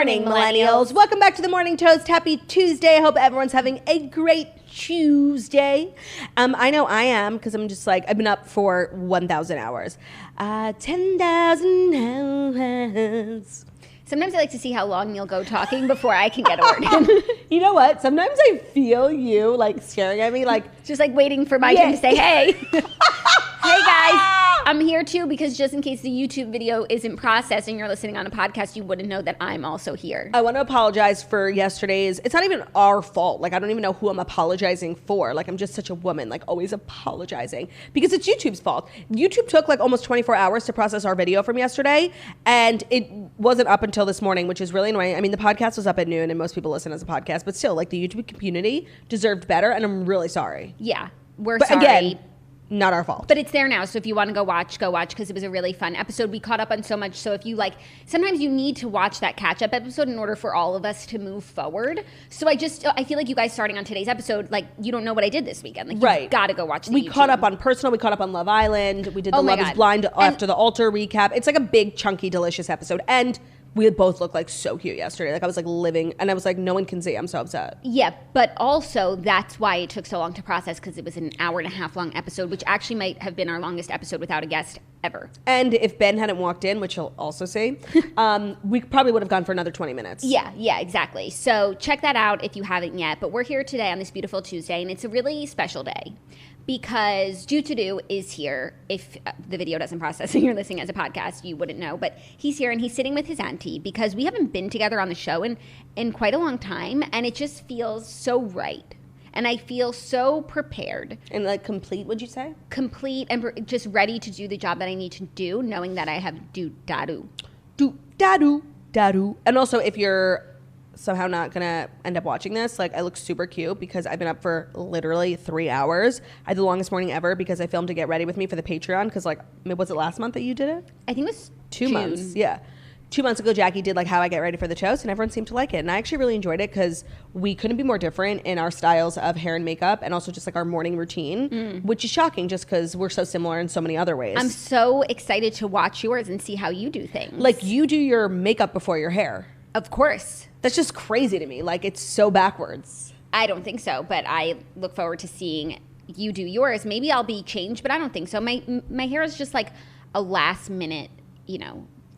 morning, millennials. Welcome back to the Morning Toast. Happy Tuesday. I hope everyone's having a great Tuesday. I know I am, because I'm just like, I've been up for 1,000 hours. 10,000 hours. Sometimes I like to see how long you'll go talking before I can get a word in. You know what? Sometimes I feel you, like, staring at me, like... Just, like, waiting for my turn to say, hey. Hey, guys. I'm here, too, because just in case the YouTube video isn't processed and you're listening on a podcast, you wouldn't know that I'm also here. I want to apologize for yesterday's... It's not even our fault. Like, I don't even know who I'm apologizing for. Like, I'm just such a woman, like, always apologizing. Because it's YouTube's fault. YouTube took, like, almost 24 hours to process our video from yesterday, and it wasn't up until this morning, which is really annoying. I mean, the podcast was up at noon, and most people listen as a podcast, but still, like, the YouTube community deserved better, and I'm really sorry. Yeah, we're but sorry. Again, not our fault. But it's there now, so if you want to go watch, because it was a really fun episode. We caught up on so much, so if you like, sometimes you need to watch that catch-up episode in order for all of us to move forward. So I feel like you guys starting on today's episode, like, you don't know what I did this weekend. Like, right. You've got to go watch the We YouTube. caught up on Personal, we caught up on Love Island, we did the Love is Blind after the Altar recap. It's like a big, chunky, delicious episode, and we both looked like so cute yesterday. Like I was like living, and I was like, no one can see. I'm so upset. Yeah, but also that's why it took so long to process, because it was an hour and a half long episode, which actually might have been our longest episode without a guest ever. And if Ben hadn't walked in, which he'll also see, we probably would have gone for another 20 minutes. Yeah, exactly. So check that out if you haven't yet. But we're here today on this beautiful Tuesday, and it's a really special day. Because Do is here. If the video doesn't process and you're listening as a podcast, you wouldn't know. But he's here, and he's sitting with his auntie because we haven't been together on the show in quite a long time. And it just feels so right. And I feel so prepared. And like complete, would you say? Complete and just ready to do the job that I need to do, knowing that I have do-da-do. Do-da-do-da-do. And also, if you're somehow not gonna end up watching this, like I look super cute because I've been up for literally 3 hours. I had the longest morning ever because I filmed to get ready with me for the Patreon, because like, was it last month that you did it? I think it was 2 June. months. Yeah, 2 months ago Jackie did like how I get ready for the toast, and everyone seemed to like it, and I actually really enjoyed it because we couldn't be more different in our styles of hair and makeup, and also just like our morning routine, which is shocking just because we're so similar in so many other ways. I'm so excited to watch yours and see how you do things. Like, you do your makeup before your hair. Of course. That's just crazy to me. Like, it's so backwards. I don't think so, but I look forward to seeing you do yours. Maybe I'll be changed, but I don't think so. My hair is just like a last minute,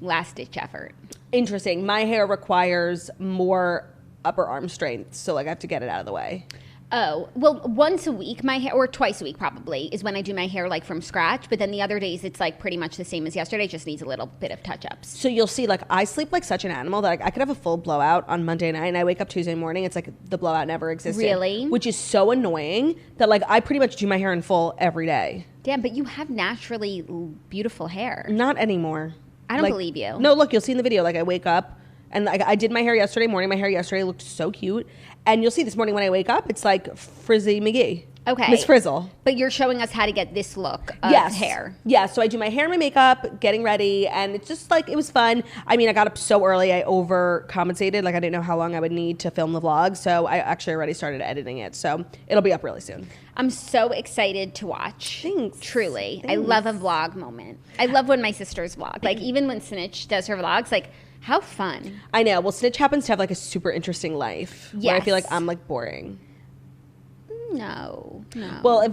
last ditch effort. Interesting. My hair requires more upper arm strength, so like I have to get it out of the way. Oh, well, once a week, my hair, or twice a week probably, is when I do my hair like from scratch. But then the other days, it's like pretty much the same as yesterday. It just needs a little bit of touch-ups. So you'll see, like, I sleep like such an animal that I could have a full blowout on Monday night, and I wake up Tuesday morning. It's like the blowout never existed. Really? Which is so annoying that, like, I pretty much do my hair in full every day. Damn, but you have naturally beautiful hair. Not anymore. I don't believe you. No, look, you'll see in the video, like, I wake up, and like, I did my hair yesterday morning. My hair yesterday looked so cute. And you'll see this morning when I wake up, it's like Frizzy McGee. Okay. Miss Frizzle. But you're showing us how to get this look of hair. Yeah, so I do my hair and my makeup, getting ready, and it's just like, it was fun. I mean, I got up so early, I overcompensated. Like, I didn't know how long I would need to film the vlog, so I actually already started editing it. So it'll be up really soon. I'm so excited to watch. Thanks. Truly. Thanks. I love a vlog moment. I love when my sisters vlog. Like, even when Snitch does her vlogs, like, how fun. I know. Well, Snitch happens to have like a super interesting life. Yes. Where I feel like I'm like boring. No. Well,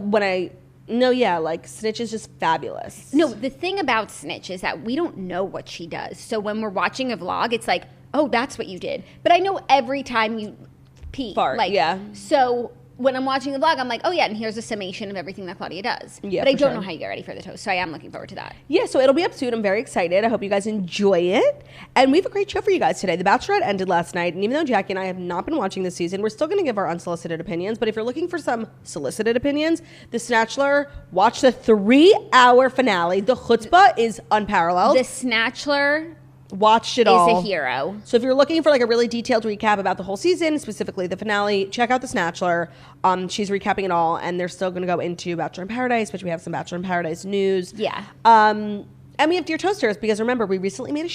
like Snitch is just fabulous. No, the thing about Snitch is that we don't know what she does. So when we're watching a vlog, it's like, oh, that's what you did. But I know every time you pee. Fart, like, yeah. So when I'm watching the vlog, I'm like, oh yeah, and here's a summation of everything that Claudia does. Yeah, but I for don't sure. know how you get ready for the toast, so I am looking forward to that. Yeah, so it'll be up soon. I'm very excited. I hope you guys enjoy it. And we have a great show for you guys today. The Bachelorette ended last night, and even though Jackie and I have not been watching this season, we're still going to give our unsolicited opinions. But if you're looking for some solicited opinions, The Snatchler, watch the 3-hour finale. The chutzpah is unparalleled. The Snatchler Watched it all. is a hero. So if you're looking for like a really detailed recap about the whole season, specifically the finale, check out The Snatchler. She's recapping it all, and they're still going to go into Bachelor in Paradise, which we have some Bachelor in Paradise news. Yeah. And we have Dear Toasters, because remember, we recently made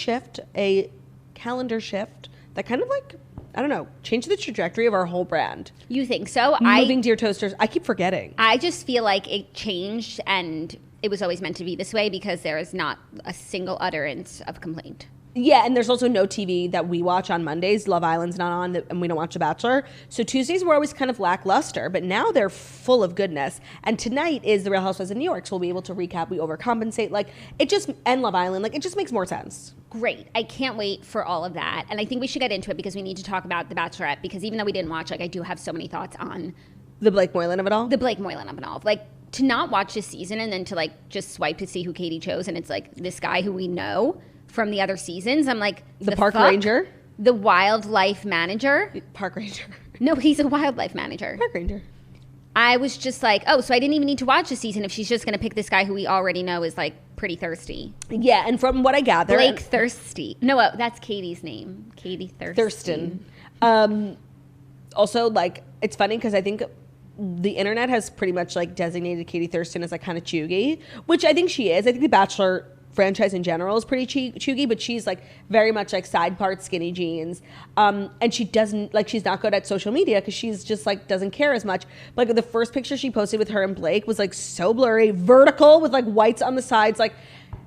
a calendar shift that kind of like, I don't know, changed the trajectory of our whole brand. You think so? Moving Dear Toasters. I keep forgetting. I just feel like it changed, and it was always meant to be this way because there is not a single utterance of complaint. Yeah, and there's also no TV that we watch on Mondays. Love Island's not on, and we don't watch The Bachelor. So Tuesdays were always kind of lackluster, but now they're full of goodness. And tonight is The Real Housewives of New York, so we'll be able to recap. We overcompensate. Like, it just, and Love Island, like, it just makes more sense. Great. I can't wait for all of that. And I think we should get into it because we need to talk about The Bachelorette, because even though we didn't watch, like, I do have so many thoughts on the Blake Moynes of it all? The Blake Moynes of it all. Like, to not watch this season and then to, like, just swipe to see who Katie chose, and it's, like, this guy who we know from the other seasons. I'm like, the park ranger? The wildlife manager? Park ranger. No, he's a wildlife manager. Park ranger. I was just like, oh, so I didn't even need to watch the season if she's just going to pick this guy who we already know is, like, pretty thirsty. Yeah, and from what I gather... Blake Thirsty. No, that's Katie's name. Katie Thurston. Also, like, it's funny because I think the internet has pretty much, like, designated Katie Thurston as, like, kind of chuggy, which I think she is. I think The Bachelor franchise in general is pretty chuggy, but she's, like, very much, like, side part skinny jeans, and she doesn't, like, she's not good at social media because she's just, like, doesn't care as much. But, like, the first picture she posted with her and Blake was, like, so blurry, vertical with, like, whites on the sides. Like,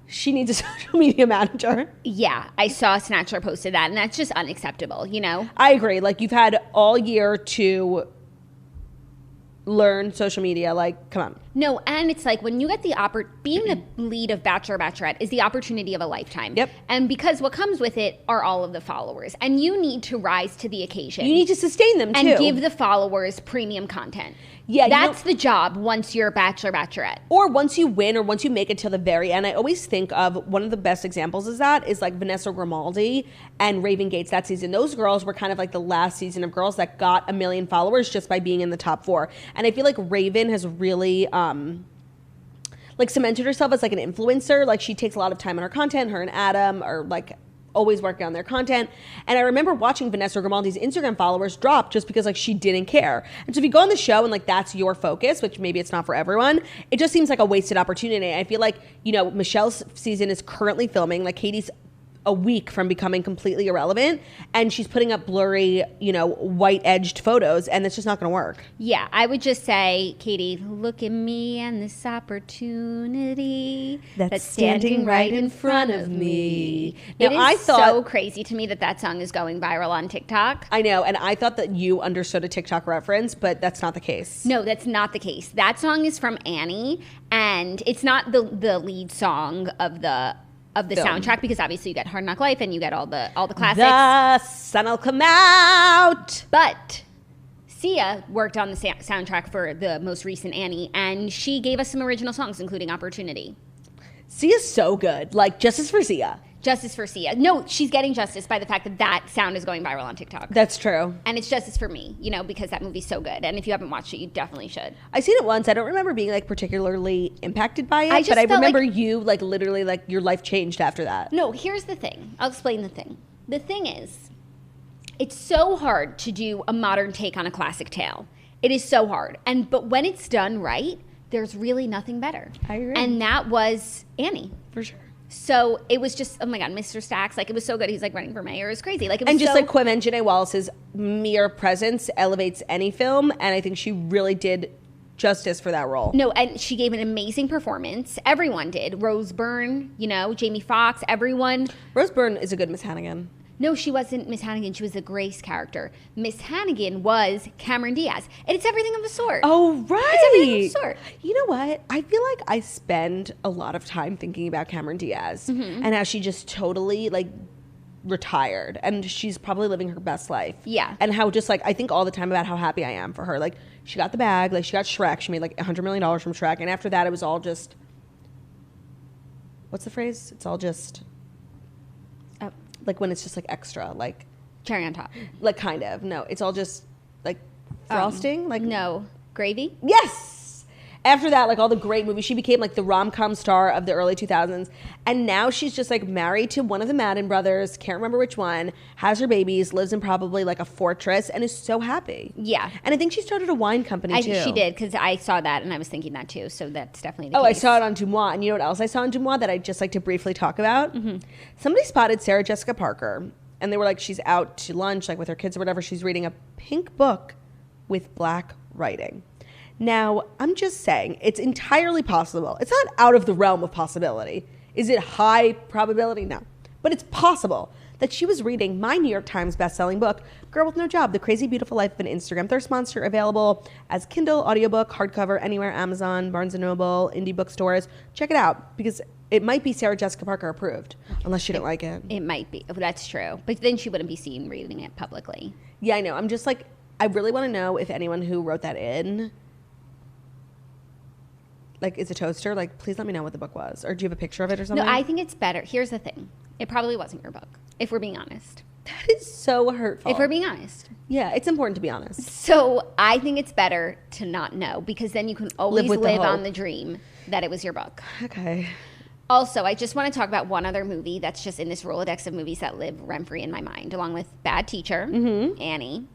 she needs a social media manager. Yeah, I saw Snatcher posted that, and that's just unacceptable, you know? I agree. Like, you've had all year to learn social media. Like, come on. No, and it's like when you get the being the lead of Bachelor or Bachelorette is the opportunity of a lifetime. Yep. And because what comes with it are all of the followers, and you need to rise to the occasion. You need to sustain them too, and give the followers premium content. Yeah, that's the job once you're a Bachelor, Bachelorette. Or once you win, or once you make it till the very end. I always think of one of the best examples is like Vanessa Grimaldi and Raven Gates that season. Those girls were kind of like the last season of girls that got 1 million followers just by being in the top 4. And I feel like Raven has really like cemented herself as like an influencer. Like, she takes a lot of time on her content. Her and Adam are like always working on their content. And I remember watching Vanessa Grimaldi's Instagram followers drop just because, like, she didn't care. And so if you go on the show and, like, that's your focus, which maybe it's not for everyone, it just seems like a wasted opportunity. I feel like, you know, Michelle's season is currently filming. Like, Katie's a week from becoming completely irrelevant, and she's putting up blurry, you know, white edged photos, and it's just not going to work. Yeah, I would just say, Katie, look at me and this opportunity that's standing right in front of me. Now, I thought, so crazy to me that song is going viral on TikTok. I know, and I thought that you understood a TikTok reference, but that's not the case. No, that's not the case. That song is from Annie, and it's not the lead song of the soundtrack, because obviously you get Hard Knock Life and you get all the classics. The sun'll come out. But Sia worked on the soundtrack for the most recent Annie, and she gave us some original songs, including Opportunity. Sia's so good. Like, justice for Sia. Justice for Sia. No, she's getting justice by the fact that sound is going viral on TikTok. That's true. And it's justice for me, you know, because that movie's so good. And if you haven't watched it, you definitely should. I seen it once. I don't remember being, like, particularly impacted by it, but I remember you, like, literally, like, your life changed after that. No, here's the thing. I'll explain the thing. The thing is, it's so hard to do a modern take on a classic tale. It is so hard. But when it's done right, there's really nothing better. I agree. And that was Annie. For sure. So it was just, oh my God, Mr. Stacks, like, it was so good. He's like running for mayor. It was crazy. Like, it was and just like Quim Janae Wallace's mere presence elevates any film, and I think she really did justice for that role. No, and she gave an amazing performance. Everyone did. Rose Byrne, you know, Jamie Foxx, everyone. Rose Byrne is a good Miss Hannigan. No, she wasn't Miss Hannigan. She was a Grace character. Miss Hannigan was Cameron Diaz. And it's everything of the sort. Oh, right. It's everything of the sort. You know what? I feel like I spend a lot of time thinking about Cameron Diaz and how she just totally, like, retired. And she's probably living her best life. Yeah. And how just, like, I think all the time about how happy I am for her. Like, she got the bag. Like, she got Shrek. She made, like, $100 million from Shrek. And after that, it was all just... What's the phrase? It's all just... like, when it's just, like, extra, like... Cherry on top. Like, kind of. No, it's all just, like, frosting. Like, no. Gravy? Yes! After that, like, all the great movies, she became, like, the rom-com star of the early 2000s. And now she's just, like, married to one of the Madden brothers, can't remember which one, has her babies, lives in probably, like, a fortress, and is so happy. Yeah. And I think she started a wine company, too. She did, because I saw that, and I was thinking that, too. So that's definitely the case. Oh, I saw it on Dumois. And you know what else I saw on Dumois that I'd just like to briefly talk about? Somebody spotted Sarah Jessica Parker, and they were like, she's out to lunch, like, with her kids or whatever. She's reading a pink book with black writing. Now, I'm just saying, it's entirely possible. It's not out of the realm of possibility. Is it high probability? No. But it's possible that she was reading my New York Times bestselling book, Girl with No Job, The Crazy Beautiful Life of an Instagram Thirst Monster, available as Kindle, audiobook, hardcover, anywhere, Amazon, Barnes & Noble, indie bookstores. Check it out, because it might be Sarah Jessica Parker approved, unless she didn't like it. It might be. That's true. But then she wouldn't be seen reading it publicly. Yeah, I know. I'm just like, I really want to know if anyone who wrote that in, like, is a toaster. Like, please let me know what the book was. Or do you have a picture of it or something? No, I think it's better. Here's the thing. It probably wasn't your book, if we're being honest. That is so hurtful. If we're being honest. Yeah, it's important to be honest. So I think it's better to not know, because then you can always live on the dream that it was your book. Okay. Also, I just want to talk about one other movie that's just in this Rolodex of movies that live rent-free in my mind, along with Bad Teacher, Annie,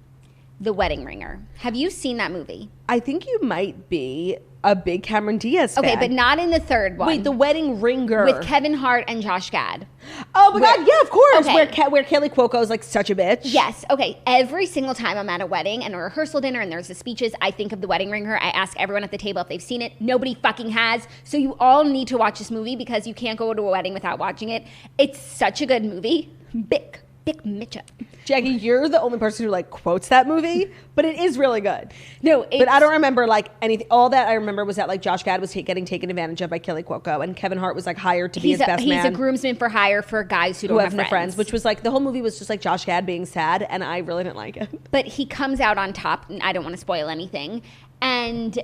The Wedding Ringer. Have you seen that movie? I think you might be a big Cameron Diaz fan. Okay, but not in the third one. Wait, The Wedding Ringer. With Kevin Hart and Josh Gad. Oh my God, yeah, of course. Okay. Where Kaylee Cuoco is like such a bitch. Yes, okay. Every single time I'm at a wedding and a rehearsal dinner and there's the speeches, I think of The Wedding Ringer. I ask everyone at the table if they've seen it. Nobody fucking has. So you all need to watch this movie, because you can't go to a wedding without watching it. It's such a good movie. Big Mitcha. Jackie, you're the only person who like quotes that movie, but it is really good. No, but I don't remember like anything. All that I remember was that like Josh Gad was getting taken advantage of by Kaylee Cuoco, and Kevin Hart was like hired to be his best man. He's a groomsman for hire for guys who don't have no friends. Which was like, the whole movie was just like Josh Gad being sad, and I really didn't like it. But he comes out on top, and I don't want to spoil anything. And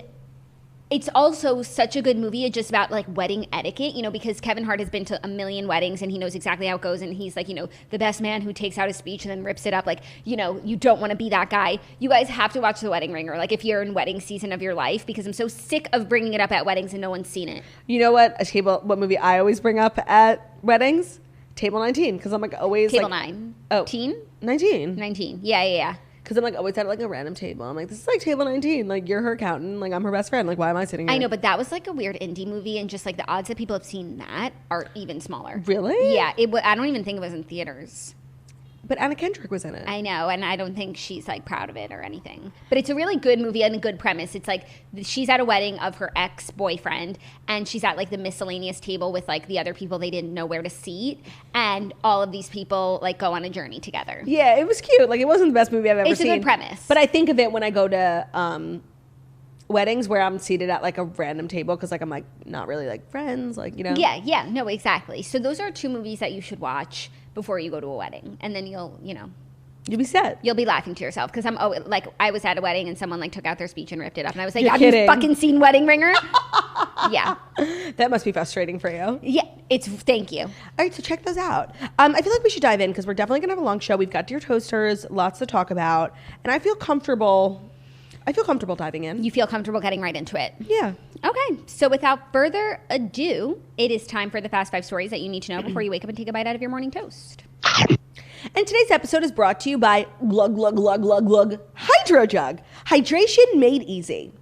it's also such a good movie. It's just about like wedding etiquette, you know, because Kevin Hart has been to a million weddings and he knows exactly how it goes. And he's like, you know, the best man who takes out his speech and then rips it up. Like, you know, you don't want to be that guy. You guys have to watch The Wedding Ringer, like if you're in wedding season of your life, because I'm so sick of bringing it up at weddings and no one's seen it. You know what? What movie I always bring up at weddings? Table 19. Because I'm like always Table like, 9. Oh. Teen? 19. 19. Yeah. Because I'm like always at like a random table. I'm like, this is like table 19. Like, you're her accountant. Like, I'm her best friend. Like, why am I sitting here? I know, but that was like a weird indie movie, and just like the odds that people have seen that are even smaller. Really? Yeah. I don't even think it was in theaters. But Anna Kendrick was in it. I know, and I don't think she's like proud of it or anything. But it's a really good movie and a good premise. It's like she's at a wedding of her ex-boyfriend, and she's at like the miscellaneous table with like the other people they didn't know where to seat, and all of these people like go on a journey together. Yeah, it was cute. Like, it wasn't the best movie I've ever seen. It's a good premise. But I think of it when I go to weddings where I'm seated at like a random table, because like I'm like not really like friends, like, you know. Yeah, no, exactly. So those are two movies that you should watch before you go to a wedding, and then you'll be set. You'll be laughing to yourself, because I was at a wedding and someone like took out their speech and ripped it up, and I was like, have you fucking seen Wedding Ringer? Yeah, that must be frustrating for you. Yeah, thank you. All right, so check those out. I feel like we should dive in, because we're definitely gonna have a long show. We've got Dear Toasters, lots to talk about, and I feel comfortable diving in. You feel comfortable getting right into it? Yeah. Okay, so without further ado, it is time for the Fast 5 stories that you need to know before you wake up and take a bite out of your morning toast. And today's episode is brought to you by Glug Glug Glug Glug Glug HydroJug. Hydration made easy.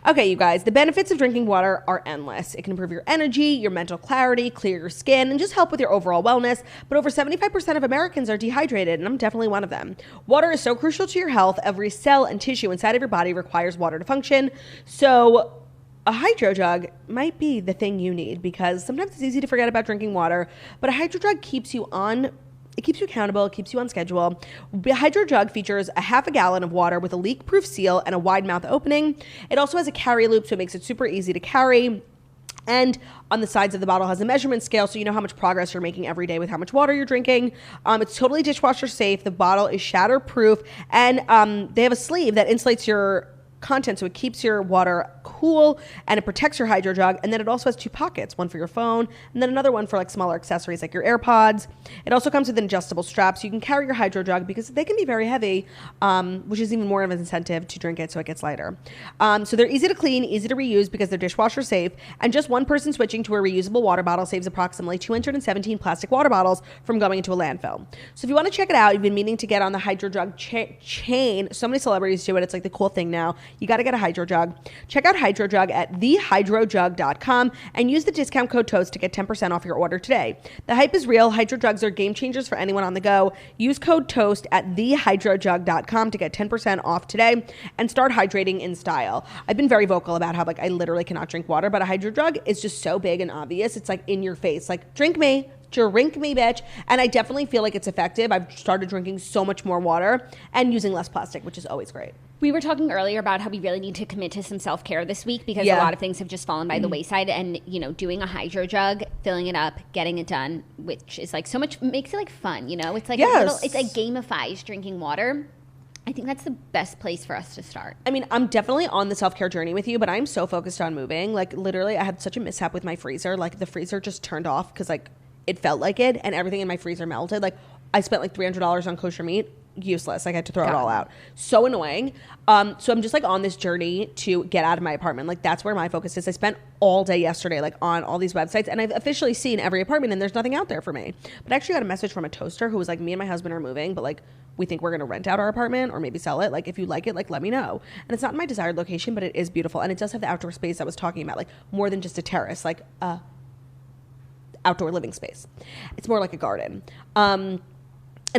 Okay, you guys, the benefits of drinking water are endless. It can improve your energy, your mental clarity, clear your skin, and just help with your overall wellness. But over 75% of Americans are dehydrated, and I'm definitely one of them. Water is so crucial to your health. Every cell and tissue inside of your body requires water to function. So a HydroJug might be the thing you need, because sometimes it's easy to forget about drinking water, but a HydroJug keeps you accountable, it keeps you on schedule. The HydroJug features a half a gallon of water with a leak-proof seal and a wide mouth opening. It also has a carry loop, so it makes it super easy to carry. And on the sides of the bottle has a measurement scale, so you know how much progress you're making every day with how much water you're drinking. It's totally dishwasher safe. The bottle is shatterproof, and they have a sleeve that insulates your content, so it keeps your water cool and it protects your HydroJug. And then it also has two pockets, one for your phone and then another one for like smaller accessories like your AirPods. It also comes with an adjustable strap, so you can carry your HydroJug because they can be very heavy, which is even more of an incentive to drink it so it gets lighter. So they're easy to clean, easy to reuse because they're dishwasher safe, and just one person switching to a reusable water bottle saves approximately 217 plastic water bottles from going into a landfill. So if you want to check it out, you've been meaning to get on the HydroJug chain. So many celebrities do it. It's like the cool thing now. You got to get a HydroJug. Check out HydroJug at thehydrojug.com and use the discount code TOAST to get 10% off your order today. The hype is real. HydroJugs are game changers for anyone on the go. Use code TOAST at thehydrojug.com to get 10% off today and start hydrating in style. I've been very vocal about how like I literally cannot drink water, but a HydroJug is just so big and obvious. It's like in your face. Like, drink me. Drink me, bitch. And I definitely feel like it's effective. I've started drinking so much more water and using less plastic, which is always great. We were talking earlier about how we really need to commit to some self-care this week because a lot of things have just fallen by the wayside. And, you know, doing a HydroJug, filling it up, getting it done, which is like so much, makes it like fun, you know? It's like it's like gamifies drinking water. I think that's the best place for us to start. I mean, I'm definitely on the self-care journey with you, but I'm so focused on moving. Like, literally, I had such a mishap with my freezer. Like, the freezer just turned off because, like, it felt like it, and everything in my freezer melted. Like, I spent, like, $300 on kosher meat. Useless. Like, I had to throw it all out. So annoying. So I'm just, like, on this journey to get out of my apartment. Like, that's where my focus is. I spent all day yesterday, like, on all these websites, and I've officially seen every apartment, and there's nothing out there for me. But I actually got a message from a toaster who was like, me and my husband are moving, but, like, we think we're going to rent out our apartment or maybe sell it. Like, if you like it, like, let me know. And it's not in my desired location, but it is beautiful. And it does have the outdoor space I was talking about, like, more than just a terrace, like, outdoor living space. It's more like a garden. And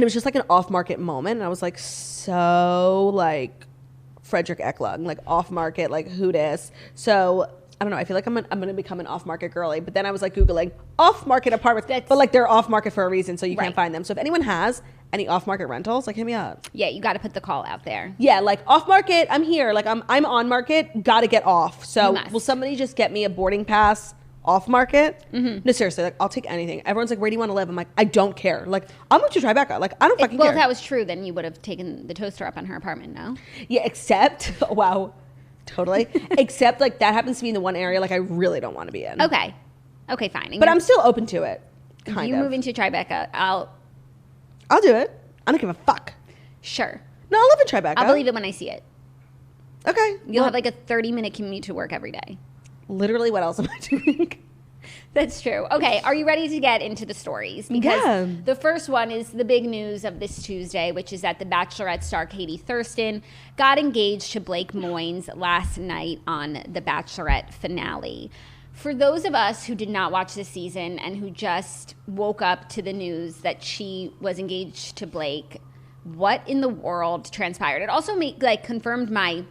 it was just like an off-market moment. And I was like, so, like, Frederick Eklund, like, off-market, like, who dis? So, I don't know. I feel like I'm going to become an off-market girly. But then I was, like, Googling off-market apartments. But, like, they're off-market for a reason, so you can't find them. So if anyone has any off-market rentals, like, hit me up. Yeah, you got to put the call out there. Yeah, like, off-market, I'm here. Like, I'm on market, got to get off. So will somebody just get me a boarding pass off market? No, seriously, like, I'll take anything. Everyone's like, where do you want to live? I'm like, I don't care. Like, I'll move to Tribeca. Like, I don't fucking care. Well, if that was true, then you would have taken the toaster up on her apartment, no? Yeah, except, wow, totally. Except, like, that happens to be in the one area, like, I really don't want to be in. Okay, fine. But I'm still open to it, kind you of. move into Tribeca, I'll do it. I don't give a fuck. Sure. No, I'll live in Tribeca. I'll believe it when I see it. Okay. You'll have, like, a 30-minute commute to work every day. Literally, what else am I doing? That's true. Okay, are you ready to get into the stories? Because the first one is the big news of this Tuesday, which is that the Bachelorette star Katie Thurston got engaged to Blake Moynes last night on the Bachelorette finale. For those of us who did not watch this season and who just woke up to the news that she was engaged to Blake, what in the world transpired? It also confirmed my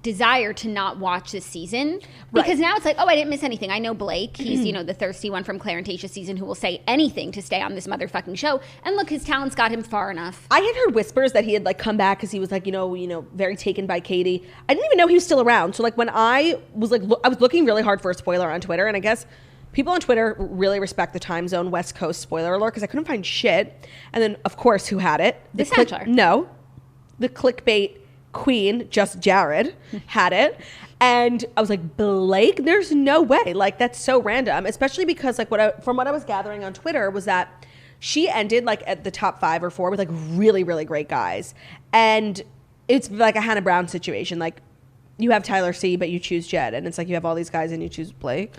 desire to not watch this season, because now it's like, oh, I didn't miss anything. I know Blake. He's, you know, the thirsty one from Claire and Tayshia's season who will say anything to stay on this motherfucking show. And look, his talents got him far enough. I had heard whispers that he had, like, come back because he was, like, you know, very taken by Katie. I didn't even know he was still around. So, like, when I was, like, I was looking really hard for a spoiler on Twitter, and I guess people on Twitter really respect the time zone West Coast spoiler alert because I couldn't find shit. And then, of course, who had it? The Bachelor. No. The clickbait queen, just Jared, had it. And I was like, Blake? There's no way. Like, that's so random. Especially because, like, from what I was gathering on Twitter was that she ended, like, at the top 5 or 4 with, like, really, really great guys. And it's like a Hannah Brown situation. Like, you have Tyler C., but you choose Jed. And it's like you have all these guys and you choose Blake.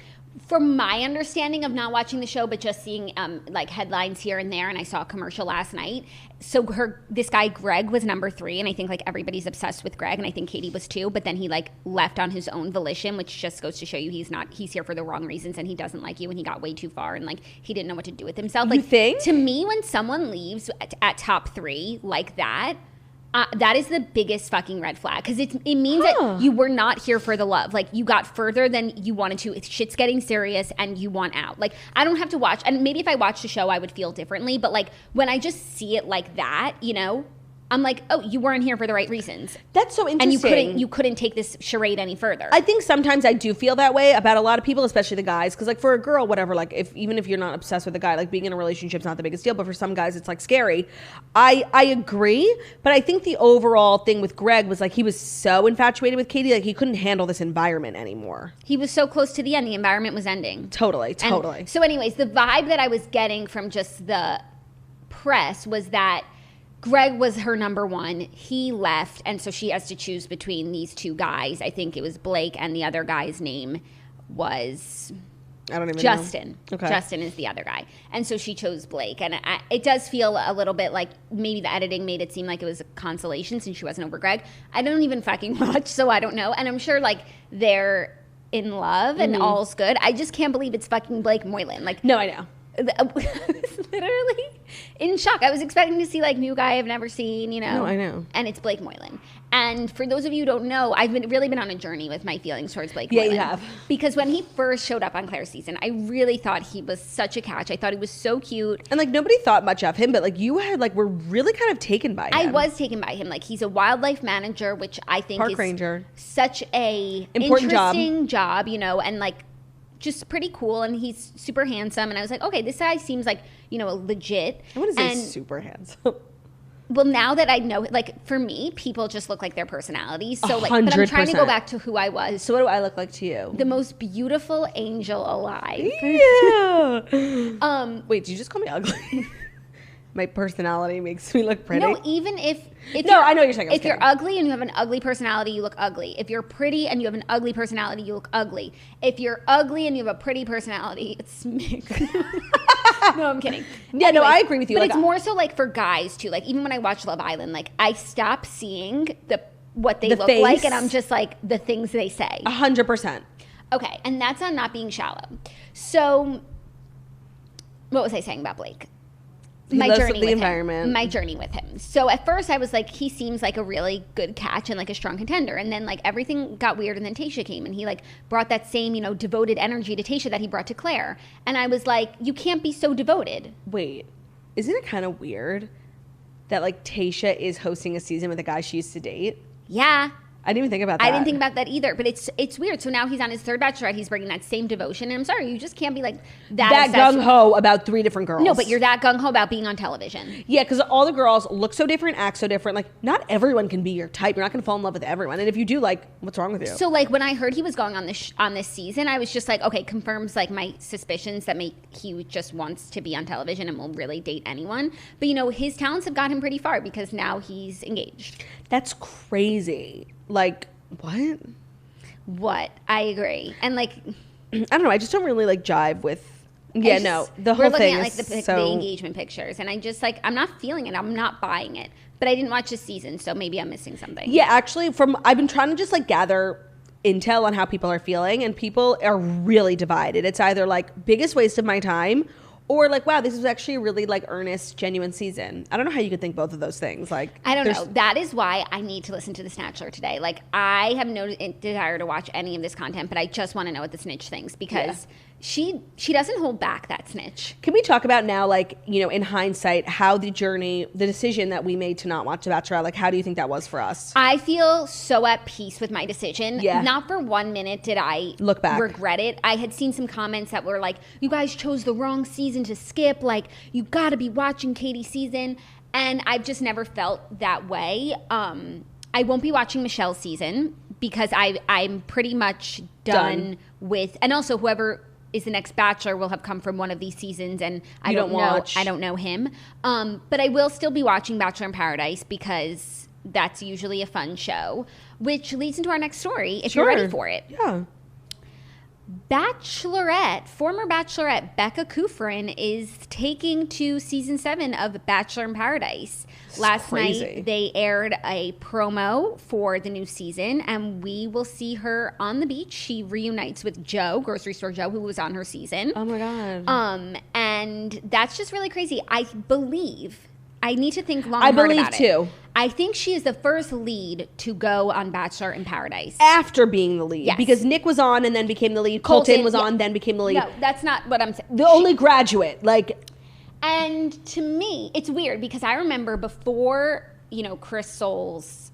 From my understanding of not watching the show, but just seeing like headlines here and there, and I saw a commercial last night. So this guy Greg was number 3, and I think, like, everybody's obsessed with Greg, and I think Katie was too. But then he, like, left on his own volition, which just goes to show you he's here for the wrong reasons, and he doesn't like you, and he got way too far, and, like, he didn't know what to do with himself. Like, you think? To me, when someone leaves at top 3 like that. That is the biggest fucking red flag, because it means that you were not here for the love. Like, you got further than you wanted to. Shit's getting serious and you want out. Like, I don't have to watch, and maybe if I watched the show I would feel differently, but, like, when I just see it like that, you know, I'm like, oh, you weren't here for the right reasons. That's so interesting. And you couldn't take this charade any further. I think sometimes I do feel that way about a lot of people, especially the guys. Because, like, for a girl, whatever, like, even if you're not obsessed with a guy, like, being in a relationship's not the biggest deal. But for some guys, it's, like, scary. I agree. But I think the overall thing with Greg was, like, he was so infatuated with Katie, like, he couldn't handle this environment anymore. He was so close to the end. The environment was ending. Totally. And so anyways, the vibe that I was getting from just the press was that Greg was her number 1. He left, and so she has to choose between these 2 guys. I think it was Blake, and the other guy's name was I don't even Justin. know. Okay. Justin is the other guy. And so she chose Blake. And it does feel a little bit like maybe the editing made it seem like it was a consolation since she wasn't over Greg. I don't even fucking watch, so I don't know. And I'm sure, like, they're in love and all's good. I just can't believe it's fucking Blake Moylan. Like, no, I know. literally in shock. I was expecting to see like new guy I've never seen, you know. No, I know. And it's Blake Moynes. And for those of you who don't know, I've really been on a journey with my feelings towards Blake Moynes. Yeah, you have. Because when he first showed up on Claire's season, I really thought he was such a catch. I thought he was so cute. And like nobody thought much of him, but like you had like were really kind of taken by him. I was taken by him. Like he's a wildlife manager, which I think Park is ranger. Such a Important interesting job, you know, and like just pretty cool, and he's super handsome. And I was like, okay, this guy seems like, you know, legit. I want to say super handsome. Well, now that I know, like, for me, people just look like their personalities. So, like, 100%. but I'm trying to go back to who I was. So what do I look like to you? The most beautiful angel alive. Yeah. Wait, did you just call me ugly? My personality makes me look pretty. No, even if no, I know what you're saying. If you're ugly and you have an ugly personality, you look ugly. If you're pretty and you have an ugly personality, you look ugly. If you're ugly and you have a pretty personality, it's mixed. No, I'm kidding. Yeah, anyways, no, I agree with you. But like, it's more so like for guys too. Like even when I watch Love Island, like I stop seeing what they look face. like, and I'm just like the things they say. 100%. Okay, and that's on not being shallow. So, what was I saying about Blake? My journey with him. So at first I was like, he seems like a really good catch and like a strong contender. And then like everything got weird, and then Tayshia came and he like brought that same, you know, devoted energy to Tayshia that he brought to Claire. And I was like, you can't be so devoted. Wait, isn't it kind of weird that like Tayshia is hosting a season with a guy she used to date? Yeah. I didn't even think about that. I didn't think about that either, but it's weird. So now he's on his third Bachelorette. He's bringing that same devotion. And I'm sorry, you just can't be like that gung-ho about 3 different girls. No, but you're that gung-ho about being on television. Yeah, because all the girls look so different, act so different. Like, not everyone can be your type. You're not going to fall in love with everyone. And if you do, like, what's wrong with you? So, like, when I heard he was going on this season, I was just like, okay, confirms, like, my suspicions that he just wants to be on television and will really date anyone. But, you know, his talents have got him pretty far because now he's engaged. That's crazy. Like... What? I agree. And like, I don't know. I just don't really like jive with. Yeah, no. The whole thing we're looking at like the engagement pictures, and I just like I'm not feeling it. I'm not buying it. But I didn't watch the season, so maybe I'm missing something. Yeah, actually, I've been trying to just like gather intel on how people are feeling, and people are really divided. It's either like biggest waste of my time, or like, wow, this is actually a really like earnest, genuine season. I don't know how you could think both of those things. Like, I don't know. That is why I need to listen to The Snatcher today. Like, I have no desire to watch any of this content, but I just want to know what the snitch thinks because she doesn't hold back that snitch. Can we talk about now, like, you know, in hindsight, how the decision that we made to not watch The Bachelor, like, how do you think that was for us? I feel so at peace with my decision. Yeah. Not for 1 minute did I look back, regret it. I had seen some comments that were like, you guys chose the wrong season to skip. Like, you got to be watching Katie's season. And I've just never felt that way. I won't be watching Michelle's season because I'm pretty much done with, and also whoever is the next Bachelor will have come from one of these seasons, and I don't know him. But I will still be watching Bachelor in Paradise because that's usually a fun show, which leads into our next story if you're ready for it. Yeah. Former Bachelorette Becca Kufrin is taking to season 7 of Bachelor in Paradise. Last night they aired a promo for the new season, and we will see her on the beach. She reunites with Joe, Grocery Store Joe, who was on her season. Oh my God. And that's just really crazy. I need to think long and hard about it. I believe too. I think she is the first lead to go on Bachelor in Paradise. After being the lead. Yes. Because Nick was on and then became the lead. Colton was on, then became the lead. No, that's not what I'm saying. The only graduate. Like. And to me, it's weird because I remember before, you know, Chris Soules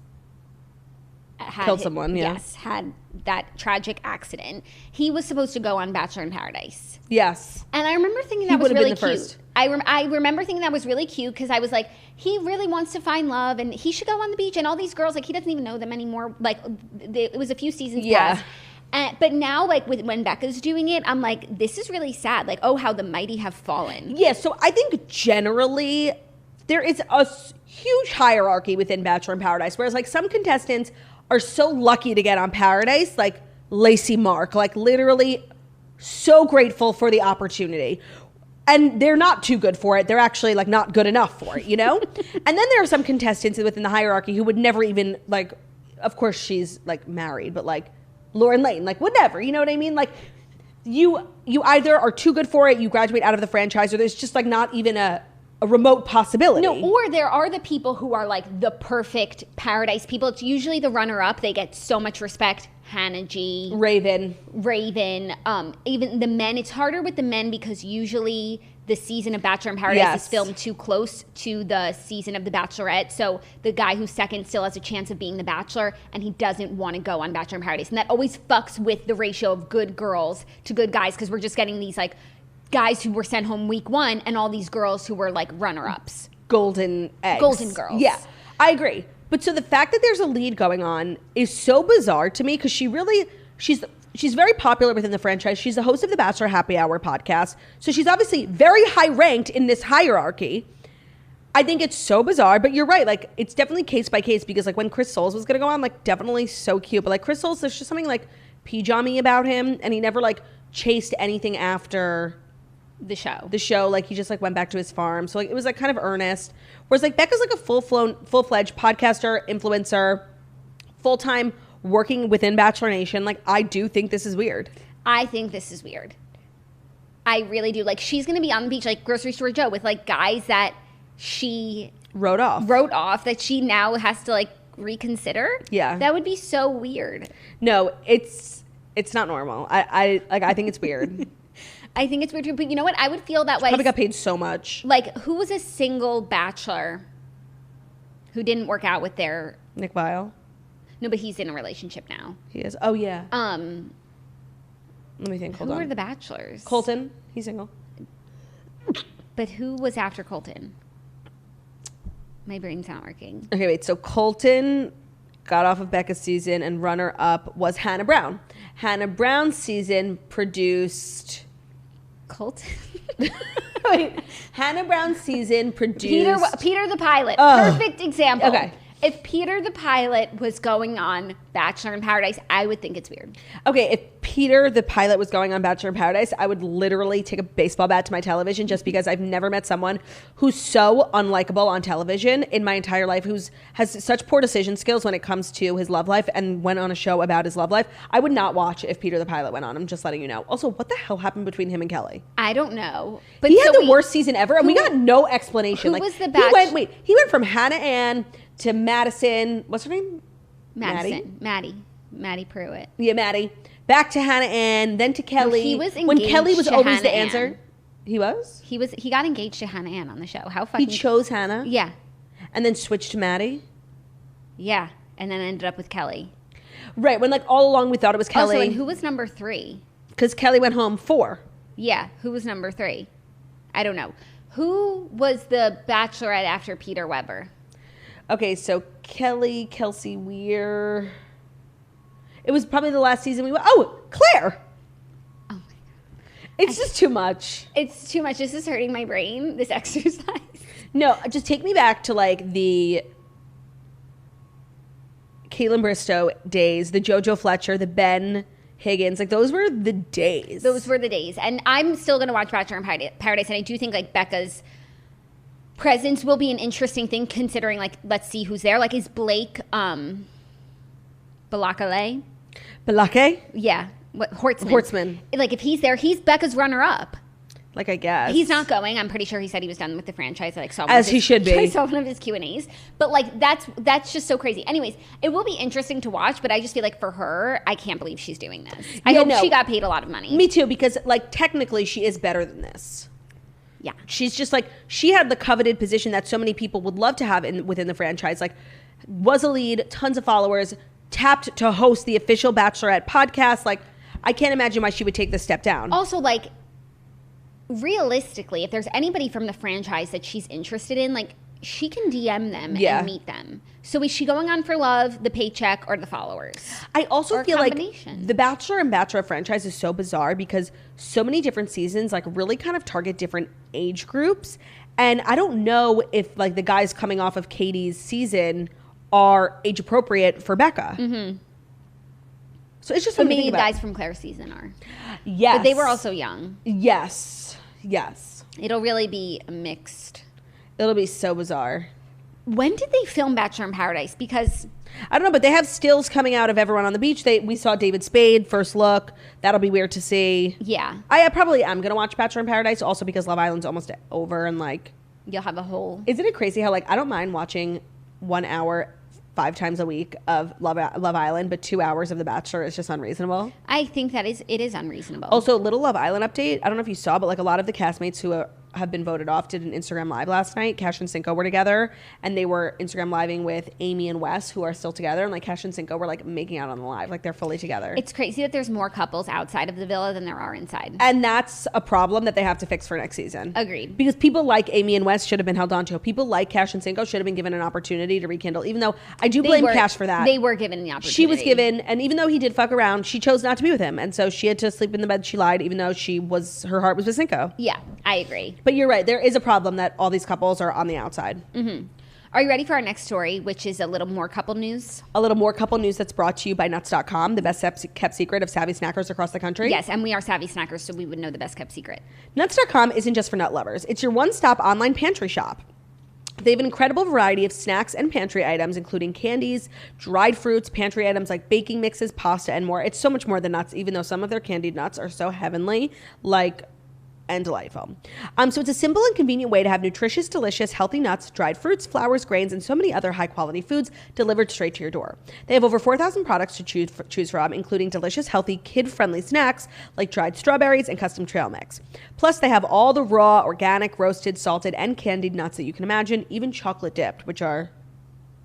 killed someone, had that tragic accident. He was supposed to go on Bachelor in Paradise. Yes. And I remember thinking that was really cute. I remember thinking that was really cute because I was like, he really wants to find love and he should go on the beach. And all these girls, like, he doesn't even know them anymore. Like, it was a few seasons past. But now, like, when Becca's doing it, I'm like, this is really sad. Like, oh, how the mighty have fallen. Yeah, so I think generally there is a huge hierarchy within Bachelor in Paradise, whereas, like, some contestants are so lucky to get on Paradise, like Lacey Mark, like, literally so grateful for the opportunity. And they're not too good for it. They're actually, like, not good enough for it, you know? And then there are some contestants within the hierarchy who would never even, like, of course she's, like, married, but, like, Lauren Layton, like, whatever, you know what I mean? Like, you either are too good for it, you graduate out of the franchise, or there's just like not even a remote possibility. No, or there are the people who are like the perfect paradise people. It's usually the runner-up. They get so much respect. Hannah G. Raven. Even the men. It's harder with the men because usually the season of Bachelor in Paradise is filmed too close to the season of The Bachelorette. So the guy who's second still has a chance of being the Bachelor, and he doesn't want to go on Bachelor in Paradise. And that always fucks with the ratio of good girls to good guys, because we're just getting these like guys who were sent home week 1 and all these girls who were like runner-ups. Golden eggs. Golden girls. Yeah, I agree. But so the fact that there's a lead going on is so bizarre to me, because she's very popular within the franchise. She's the host of the Bachelor Happy Hour podcast. So she's obviously very high ranked in this hierarchy. I think it's so bizarre, but you're right. Like, it's definitely case by case, because like when Chris Soules was going to go on, like definitely so cute. But like Chris Soules, there's just something like pajama about him, and he never like chased anything after the show. Like he just like went back to his farm. So like it was like kind of earnest. Whereas like Becca's like a full-fledged podcaster, influencer, full-time working within Bachelor Nation. Like, I do think this is weird. I think this is weird. I really do. Like, she's going to be on the beach like Grocery Store Joe with like guys that she wrote off that she now has to like reconsider. Yeah. That would be so weird. No, it's not normal. I think it's weird. I think it's weird too, but you know what? I would feel that way. Probably got paid so much. Like, who was a single bachelor who didn't work out with their... Nick Viall? No, but he's in a relationship now. He is. Oh, yeah. Let me think. Hold on. Who were the bachelors? Colton. He's single. But who was after Colton? My brain's not working. Okay, wait. So Colton got off of Becca's season, and runner-up was Hannah Brown. Hannah Brown's season produced... Colton? Wait, Hannah Brown's season produced... Peter the Pilot. Perfect example. Okay. If Peter the Pilot was going on Bachelor in Paradise, I would think it's weird. Okay, if Peter the Pilot was going on Bachelor in Paradise, I would literally take a baseball bat to my television, just because I've never met someone who's so unlikable on television in my entire life, has such poor decision skills when it comes to his love life, and went on a show about his love life. I would not watch if Peter the Pilot went on. I'm just letting you know. Also, what the hell happened between him and Kelly? I don't know. But he had the worst season ever, and we got no explanation. Who was the Bachelor? He went from Hannah Ann to Madison. What's her name? Maddie Pruitt. Yeah, Maddie. Back to Hannah Ann, then to Kelly. No, he was engaged when Kelly was to always Hannah the answer. Ann. He was? He got engaged to Hannah Ann on the show. How fucking... He chose Hannah? Yeah. And then switched to Maddie? Yeah. And then ended up with Kelly. Right, when like all along we thought it was Kelly. Also, and who was number 3? Because Kelly went home 4. Yeah, who was number 3? I don't know. Who was the Bachelorette after Peter Weber? Okay, so Kelly, Kelsey Weir. It was probably the last season we went. Oh, Claire. Oh my God. It's just too much. It's too much. This is hurting my brain, this exercise. No, just take me back to like the Caitlin Bristow days, the JoJo Fletcher, the Ben Higgins. Like, those were the days. Those were the days. And I'm still going to watch Bachelor in Paradise. And I do think like Becca's presence will be an interesting thing, considering like, let's see who's there. Like, is Blake Balakale? Balake? Yeah. What, Hortzman. Like, if he's there, he's Becca's runner-up. Like, I guess. He's not going. I'm pretty sure he said he was done with the franchise. I like saw As he should be. I saw one of his Q&As. But like, that's just so crazy. Anyways, it will be interesting to watch, but I just feel like for her, I can't believe she's doing this. I hope she got paid a lot of money. Me too, because like technically she is better than this. Yeah. She's just like, she had the coveted position that so many people would love to have within the franchise. Like, was a lead, tons of followers, tapped to host the official Bachelorette podcast. Like, I can't imagine why she would take this step down. Also, like, realistically, if there's anybody from the franchise that she's interested in, like, she can DM them and meet them. So is she going on for love, the paycheck, or the followers? I also feel like the Bachelor and Bachelorette franchise is so bizarre because so many different seasons like really kind of target different age groups. And I don't know if like the guys coming off of Katie's season are age appropriate for Becca. Mm-hmm. So it's just but something maybe to think about. guys from Claire's season are. Yes. But they were also young. Yes. It'll really be mixed. It'll be so bizarre. When did they film Bachelor in Paradise? Because I don't know, but they have stills coming out of everyone on the beach. We saw David Spade, first look. That'll be weird to see. yeah, I probably am going to watch Bachelor in Paradise also because Love Island's almost over and like... you'll have a whole... Isn't it crazy how like I don't mind watching 1 hour 5 times a week of Love Island, but 2 hours of The Bachelor is just unreasonable. I think it is unreasonable. Also, little Love Island update. I don't know if you saw, but like a lot of the castmates who have been voted off did an Instagram live last night. Cash and Cinco were together, and they were Instagram living with Amy and Wes, who are still together. And like Cash and Cinco were like making out on the live, like they're fully together. It's crazy that there's more couples outside of the villa than there are inside. And that's a problem that they have to fix for next season. Agreed. Because people like Amy and Wes should have been held on to. People like Cash and Cinco should have been given an opportunity to rekindle, even though I do blame Cash for that. They were given the opportunity. She was given, and even though he did fuck around, she chose not to be with him. And so she had to sleep in the bed she lied, even though her heart was with Cinco. Yeah, I agree. But you're right. There is a problem that all these couples are on the outside. Mm-hmm. Are you ready for our next story, which is a little more couple news? A little more couple news that's brought to you by Nuts.com, the best kept secret of savvy snackers across the country. Yes, and we are savvy snackers, so we would know the best kept secret. Nuts.com isn't just for nut lovers. It's your one-stop online pantry shop. They have an incredible variety of snacks and pantry items, including candies, dried fruits, pantry items like baking mixes, pasta, and more. It's so much more than nuts, even though some of their candied nuts are so heavenly, and delightful. So it's a simple and convenient way to have nutritious, delicious, healthy nuts, dried fruits, flours, grains, and so many other high-quality foods delivered straight to your door. They have over 4,000 products to choose from, including delicious, healthy, kid-friendly snacks like dried strawberries and custom trail mix. Plus, they have all the raw, organic, roasted, salted, and candied nuts that you can imagine, even chocolate dipped, which are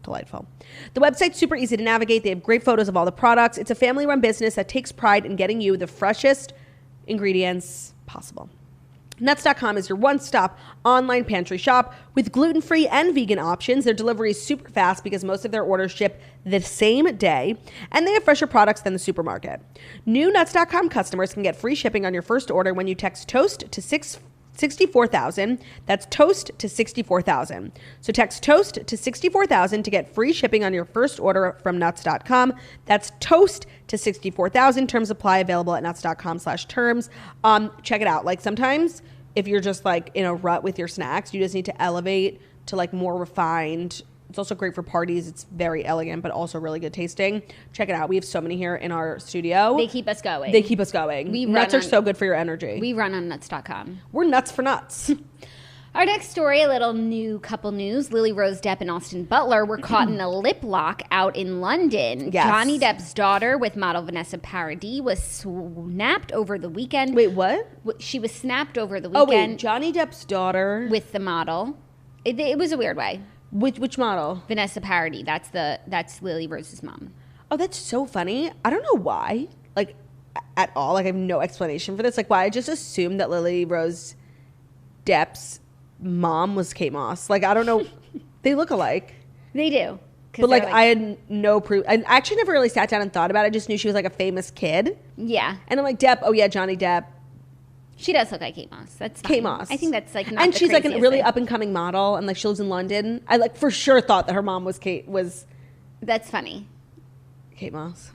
delightful. The website's super easy to navigate. They have great photos of all the products. It's a family-run business that takes pride in getting you the freshest ingredients possible. Nuts.com is your one-stop online pantry shop with gluten-free and vegan options. Their delivery is super fast because most of their orders ship the same day, and they have fresher products than the supermarket. New Nuts.com customers can get free shipping on your first order when you text TOAST to 64,000. That's TOAST to 64,000. So text TOAST to 64,000 to get free shipping on your first order from Nuts.com. That's TOAST to 64,000. Terms apply. Available at Nuts.com/terms. Check it out. Like sometimes if you're just like in a rut with your snacks, you just need to elevate to like more refined. It's also great for parties. It's very elegant, but also really good tasting. Check it out. We have so many here in our studio. They keep us going. Nuts are so good for your energy. We run on Nuts.com. We're nuts for nuts. Our next story, a little new couple news. Lily Rose Depp and Austin Butler were caught in a lip lock out in London. Yes. Johnny Depp's daughter with model Vanessa Paradis was snapped over the weekend. Wait, what? She was snapped over the weekend. Oh, wait. Johnny Depp's daughter? With the model. It was a weird way. Which model? Vanessa Paradis. That's Lily Rose's mom. Oh, that's so funny. I don't know why. Like, at all. Like, I have no explanation for this. Like, why I just assumed that Lily Rose Depp's mom was Kate Moss. Like, I don't know. They look alike. They do. But, like, I had no proof. I actually never really sat down and thought about it. I just knew she was, like, a famous kid. Yeah. And I'm like, Depp. Oh, yeah, Johnny Depp. She does look like Kate Moss. That's fine. Kate Moss. I think that's like not and the she's like a really thing. up and coming model, and like she lives in London. I like for sure thought that her mom was Kate That's funny. Moss.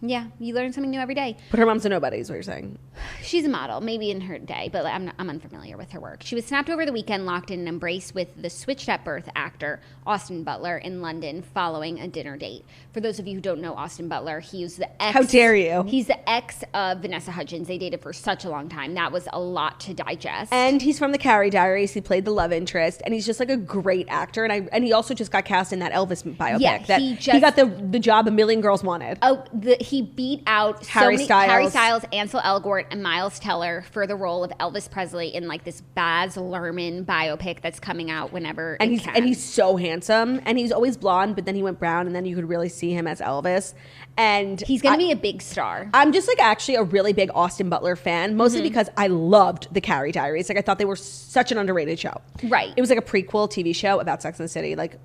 Yeah, you learn something new every day. But her mom's a nobody, is what you're saying. She's a model, maybe in her day, but I'm unfamiliar with her work. She was snapped over the weekend, locked in an embrace with the switched at birth actor Austin Butler in London following a dinner date. For those of you who don't know Austin Butler, he was the ex. How dare you? He's the ex of Vanessa Hudgens. They dated for such a long time. That was a lot to digest. And he's from the Carrie Diaries. He played the love interest, and he's just like a great actor. And he also just got cast in that Elvis biopic. Yeah, he got the job a million girls wanted. Oh, he beat out Harry Styles, Ansel Elgort, and Miles Teller for the role of Elvis Presley in like this Baz Luhrmann biopic that's coming out whenever. And he's so handsome, and he's always blonde, but then he went brown, and then you could really see him as Elvis. And he's gonna be a big star. I'm just like actually a really big Austin Butler fan, mostly because I loved the Carrie Diaries. Like I thought they were such an underrated show. Right. It was like a prequel TV show about Sex and the City. Like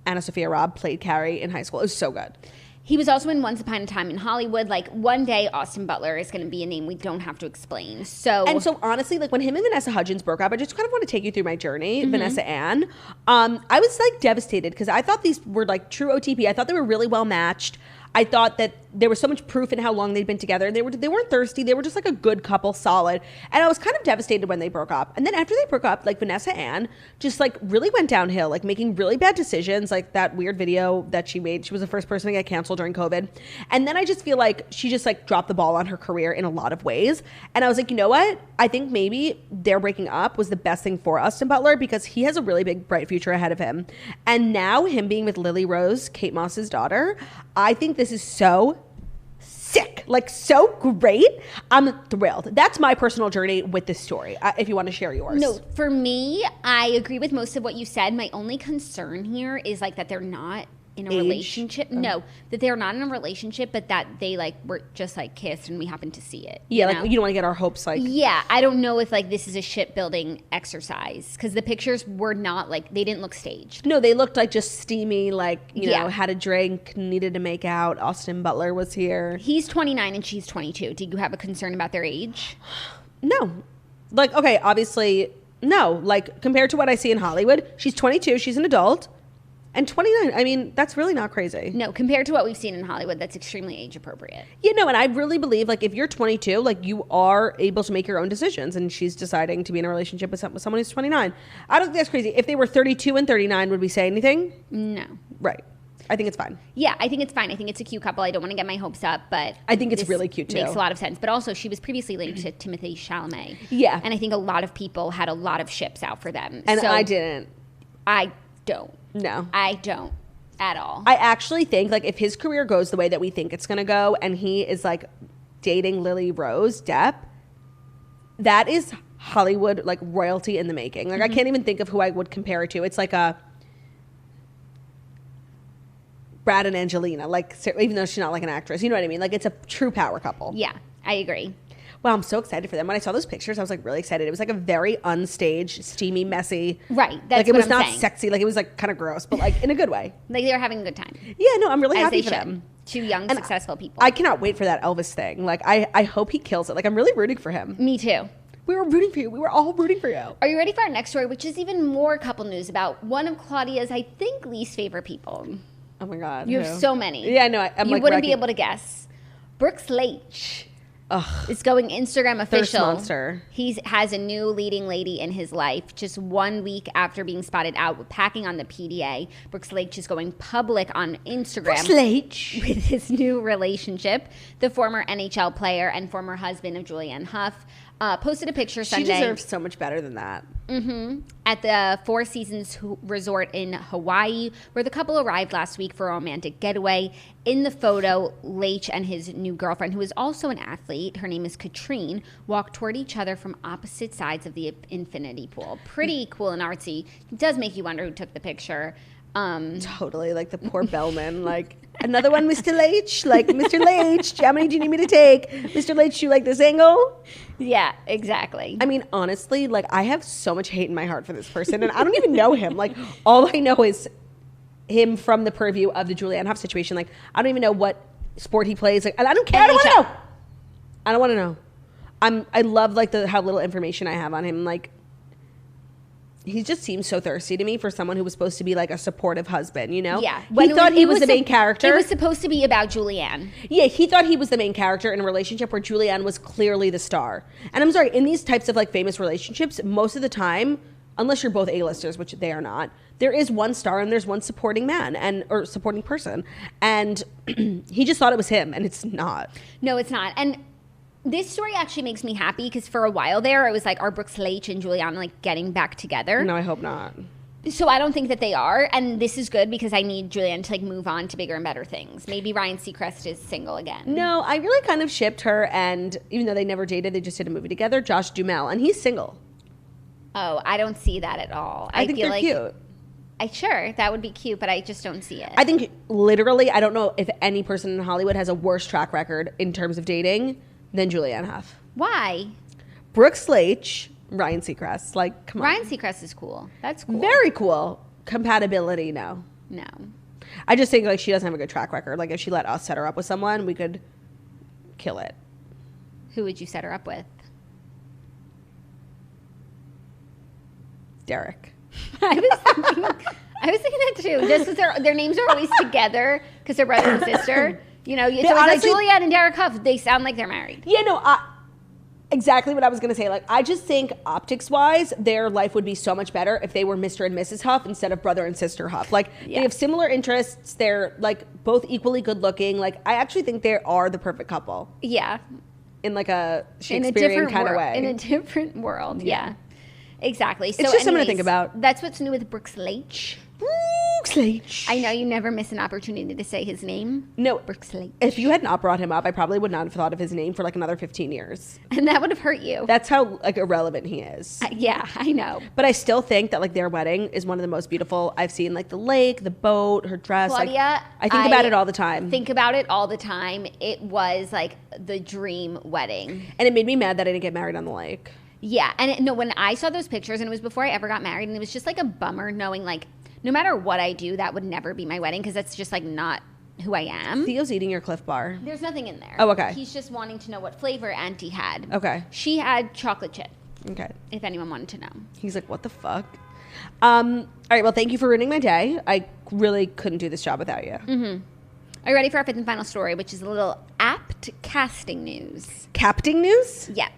Anna Sophia Robb played Carrie in high school. It was so good. He was also in Once Upon a Time in Hollywood. Like, one day, Austin Butler is going to be a name we don't have to explain. So honestly, like when him and Vanessa Hudgens broke up, I just kind of want to take you through my journey, Vanessa Ann. I was like devastated because I thought these were like true OTP. I thought they were really well matched. I thought that there was so much proof in how long they'd been together. They weren't thirsty. They were just like a good couple, solid. And I was kind of devastated when they broke up. And then after they broke up, like Vanessa Ann just like really went downhill, like making really bad decisions, like that weird video that she made. She was the first person to get canceled during COVID. And then I just feel like she just like dropped the ball on her career in a lot of ways. And I was like, you know what? I think maybe their breaking up was the best thing for Austin Butler because he has a really big, bright future ahead of him. And now him being with Lily Rose, Kate Moss's daughter, I think this is so sick, like so great. I'm thrilled. That's my personal journey with this story. If you want to share yours. No, for me, I agree with most of what you said. My only concern here is like that they're not in a relationship. No, that they're not in a relationship, but that they like were just like kissed and we happened to see it. Yeah, like you don't want to get our hopes like. Yeah, I don't know if like this is a shipbuilding exercise because the pictures were not like, they didn't look staged. No, they looked like just steamy, like, you know, had a drink, needed to make out. Austin Butler was here. He's 29 and she's 22. Do you have a concern about their age? No. Like, okay, obviously, no. Like, compared to what I see in Hollywood, she's 22, she's an adult. And 29, I mean, that's really not crazy. No, compared to what we've seen in Hollywood, that's extremely age appropriate. You know, and I really believe, like, if you're 22, like, you are able to make your own decisions. And she's deciding to be in a relationship with someone who's 29. I don't think that's crazy. If they were 32 and 39, would we say anything? No. Right. I think it's fine. Yeah, I think it's fine. I think it's a cute couple. I don't want to get my hopes up, but I think it's really cute, too. Makes a lot of sense. But also, she was previously linked to Timothée Chalamet. Yeah. And I think a lot of people had a lot of ships out for them. And so I didn't. I don't. No. I don't. At all. I actually think like if his career goes the way that we think it's going to go and he is like dating Lily Rose Depp, that is Hollywood like royalty in the making. Like I can't even think of who I would compare it to. It's like a Brad and Angelina, like even though she's not like an actress, you know what I mean? Like it's a true power couple. Yeah, I agree. Wow, I'm so excited for them. When I saw those pictures, I was like really excited. It was like a very unstaged, steamy, messy. Right. That's like it what was I'm not saying. Sexy. Like it was like kind of gross, but like in a good way. Like they were having a good time. Yeah, no, I'm really As happy they for should. them. Two young, And successful people. I cannot wait for that Elvis thing. Like I hope he kills it. Like I'm really rooting for him. Me too. We were rooting for you. We were all rooting for you. Are you ready for our next story, which is even more couple news about one of Claudia's, I think, least favorite people? Oh my God. You have so many. Yeah, no, I'm you like wouldn't be able to guess. Brooks Laich. Ugh. It's going Instagram official. Thirst monster. He has a new leading lady in his life. Just 1 week after being spotted out packing on the PDA, Brooks Laich is going public on Instagram Brooks Laich. with his new relationship. The former NHL player and former husband of Julianne Hough posted a picture Sunday. She deserves so much better than that. At the Four Seasons resort in Hawaii, where the couple arrived last week for a romantic getaway. In the photo, Laich and his new girlfriend, who is also an athlete, her name is Katrine, walk toward each other from opposite sides of the infinity pool. Pretty cool and artsy. It does make you wonder who took the picture. Totally, like the poor bellman. Like, another one, Mr. Laich? Like, Mr. Laich, how many do you need me to take? Mr. Laich, you like this angle? Yeah, exactly. I mean, honestly, like, I have so much hate in my heart for this person, and I don't even know him. Like, all I know is him from the purview of the Julianne Hough situation. Like, I don't even know what sport he plays. Like, and I don't care. I don't want to know. I don't want to know. I love, like, how little information I have on him. Like, he just seems so thirsty to me for someone who was supposed to be like a supportive husband, you know? Yeah. He thought he was the main character. It was supposed to be about Julianne. Yeah, he thought he was the main character in a relationship where Julianne was clearly the star. And I'm sorry, in these types of like famous relationships, most of the time, unless you're both A-listers, which they are not, there is one star and there's one supporting man or supporting person. And he just thought it was him, and it's not. No, it's not. And this story actually makes me happy because for a while there, it was like, are Brooks Laich and Julianne like getting back together? No, I hope not. So I don't think that they are, and this is good because I need Julianne to like move on to bigger and better things. Maybe Ryan Seacrest is single again. No, I really kind of shipped her, and even though they never dated, they just did a movie together, Josh Duhamel, and he's single. Oh, I don't see that at all. I think feel they're like cute. Sure, that would be cute, but I just don't see it. I think literally, I don't know if any person in Hollywood has a worse track record in terms of dating than Julianne Hough. Why? Brooks Laich, Ryan Seacrest. Like, come on. Ryan Seacrest is cool. That's cool. Very cool. Compatibility, no. No. I just think like she doesn't have a good track record. Like if she let us set her up with someone, we could kill it. Who would you set her up with? Derek. I was thinking that too. Just because their names are always together because they're brother and sister. You know, it's always like Juliette and Derek Huff. They sound like they're married. Yeah, no, exactly what I was going to say. Like, I just think optics-wise, their life would be so much better if they were Mr. and Mrs. Huff instead of brother and sister Huff. Like, they have similar interests. They're, like, both equally good-looking. Like, I actually think they are the perfect couple. Yeah. In, like, a Shakespearean kind of way. In a different world, yeah. Exactly. So it's just something to think about. That's what's new with Brooks Laich. Brooks Laich. I know you never miss an opportunity to say his name. No. Brooks Laich. If you had not brought him up, I probably would not have thought of his name for like another 15 years. And that would have hurt you. That's how like irrelevant he is. Yeah, I know. But I still think that like their wedding is one of the most beautiful I've seen. Like the lake, the boat, her dress. Claudia, like, I think about it all the time. Think about it all the time. It was like the dream wedding. And it made me mad that I didn't get married on the lake. Yeah, and when I saw those pictures, and it was before I ever got married, and it was just like a bummer knowing like no matter what I do, that would never be my wedding because that's just like not who I am. Theo's eating your Cliff Bar. There's nothing in there. Oh, okay. He's just wanting to know what flavor Auntie had. Okay. She had chocolate chip. Okay. If anyone wanted to know. He's like, what the fuck? All right, well, thank you for ruining my day. I really couldn't do this job without you. Mm-hmm. Are you ready for our fifth and final story, which is a little apt casting news? Capting news? Yeah.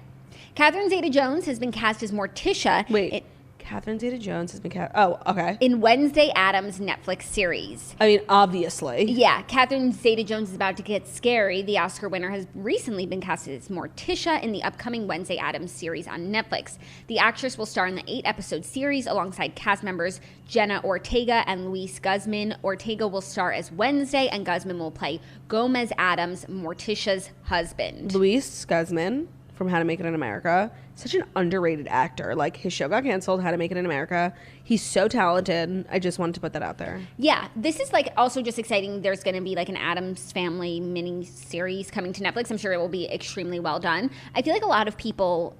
Catherine Zeta-Jones has been cast as Morticia. Wait, Catherine Zeta-Jones has been cast. Oh, okay. In Wednesday Addams Netflix series. I mean, obviously. Yeah, Catherine Zeta-Jones is about to get scary. The Oscar winner has recently been cast as Morticia in the upcoming Wednesday Addams series on Netflix. The actress will star in the 8-episode series alongside cast members Jenna Ortega and Luis Guzman. Ortega will star as Wednesday, and Guzman will play Gomez Addams, Morticia's husband. Luis Guzman from How to Make It in America. Such an underrated actor. Like, his show got canceled, How to Make It in America. He's so talented. I just wanted to put that out there. Yeah, this is like also just exciting. There's going to be like an Addams Family mini series coming to Netflix. I'm sure it will be extremely well done. I feel like a lot of people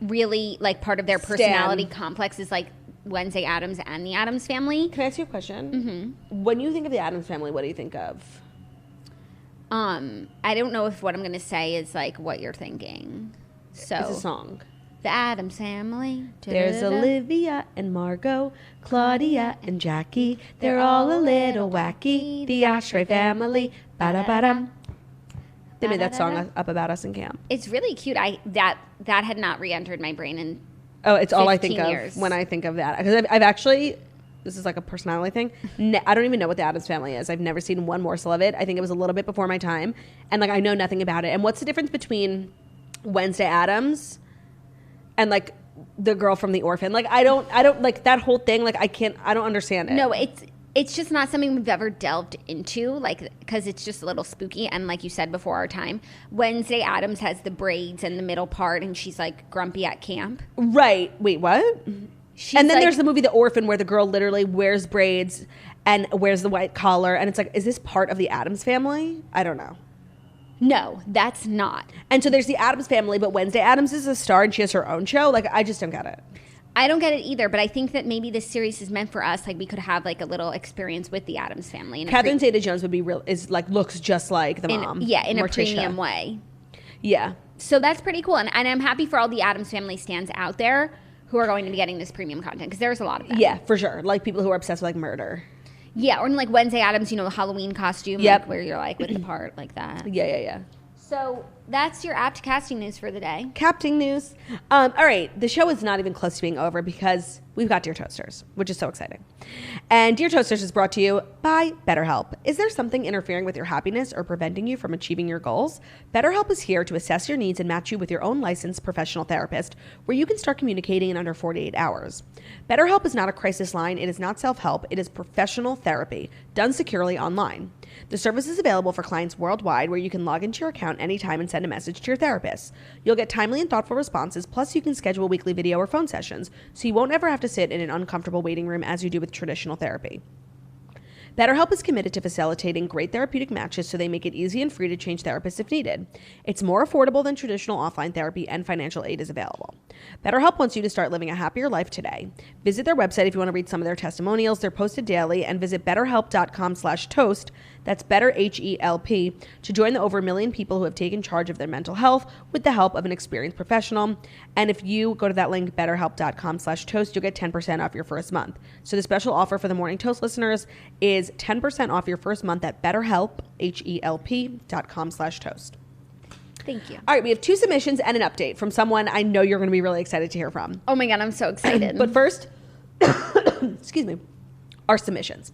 really like part of their personality complex is like Wednesday Addams and the Addams Family. Can I ask you a question? Mm-hmm. When you think of the Addams Family, what do you think of? I don't know if what I'm going to say is like what you're thinking. So it's a song. The Addams Family. There's Olivia and Margot, Claudia and Jackie. They're all a little wacky. The Oshry family. Ba-da-ba-dum. They made that song up about us in camp. It's really cute. That had not re-entered my brain in it's all I think years. of when I think of that. Because I've actually... This is like a personality thing. I don't even know what the Addams Family is. I've never seen one morsel of it. I think it was a little bit before my time. And like, I know nothing about it. And what's the difference between Wednesday Addams and like the girl from The Orphan? Like, I don't like that whole thing. Like, I don't understand it. No, it's just not something we've ever delved into, like, because it's just a little spooky. And like you said before our time, Wednesday Addams has the braids and the middle part, and she's like grumpy at camp. Right. Wait, what? And then like, there's the movie The Orphan where the girl literally wears braids and wears the white collar. And it's like, is this part of the Addams Family? I don't know. No, that's not. And so there's the Addams Family, but Wednesday Addams is a star and she has her own show. Like, I just don't get it. I don't get it either, but I think that maybe this series is meant for us. Like, we could have like a little experience with the Addams Family. Catherine Zeta-Jones would be looks just like the mom. Yeah, in Morticia. A premium way. Yeah. So that's pretty cool. And I'm happy for all the Addams Family stands out there who are going to be getting this premium content, because there's a lot of them. Yeah, for sure. Like people who are obsessed with like murder. Yeah, or in like Wednesday Addams, the Halloween costume, yep. Like, where you're like with the part like that. Yeah. So that's your apt casting news for the day. Capting news. All right, the show is not even close to being over because we've got Dear Toasters, which is so exciting. And Dear Toasters is brought to you by BetterHelp. Is there something interfering with your happiness or preventing you from achieving your goals? BetterHelp is here to assess your needs and match you with your own licensed professional therapist, where you can start communicating in under 48 hours. BetterHelp is not a crisis line. It is not self-help. It is professional therapy done securely online. The service is available for clients worldwide, where you can log into your account anytime and send a message to your therapist. You'll get timely and thoughtful responses, plus you can schedule weekly video or phone sessions, so you won't ever have to sit in an uncomfortable waiting room as you do with traditional therapy. BetterHelp is committed to facilitating great therapeutic matches, so they make it easy and free to change therapists if needed. It's more affordable than traditional offline therapy, and financial aid is available. BetterHelp wants you to start living a happier life today. Visit their website if you want to read some of their testimonials. They're posted daily, and visit betterhelp.com/toast That's BetterHelp, to join the over 1 million people who have taken charge of their mental health with the help of an experienced professional. And if you go to that link, betterhelp.com/toast, you'll get 10% off your first month. So the special offer for the Morning Toast listeners is 10% off your first month at betterhelp.com/toast. Thank you. All right, we have 2 submissions and an update from someone I know you're going to be really excited to hear from. Oh my God, I'm so excited. But first, excuse me, our submissions.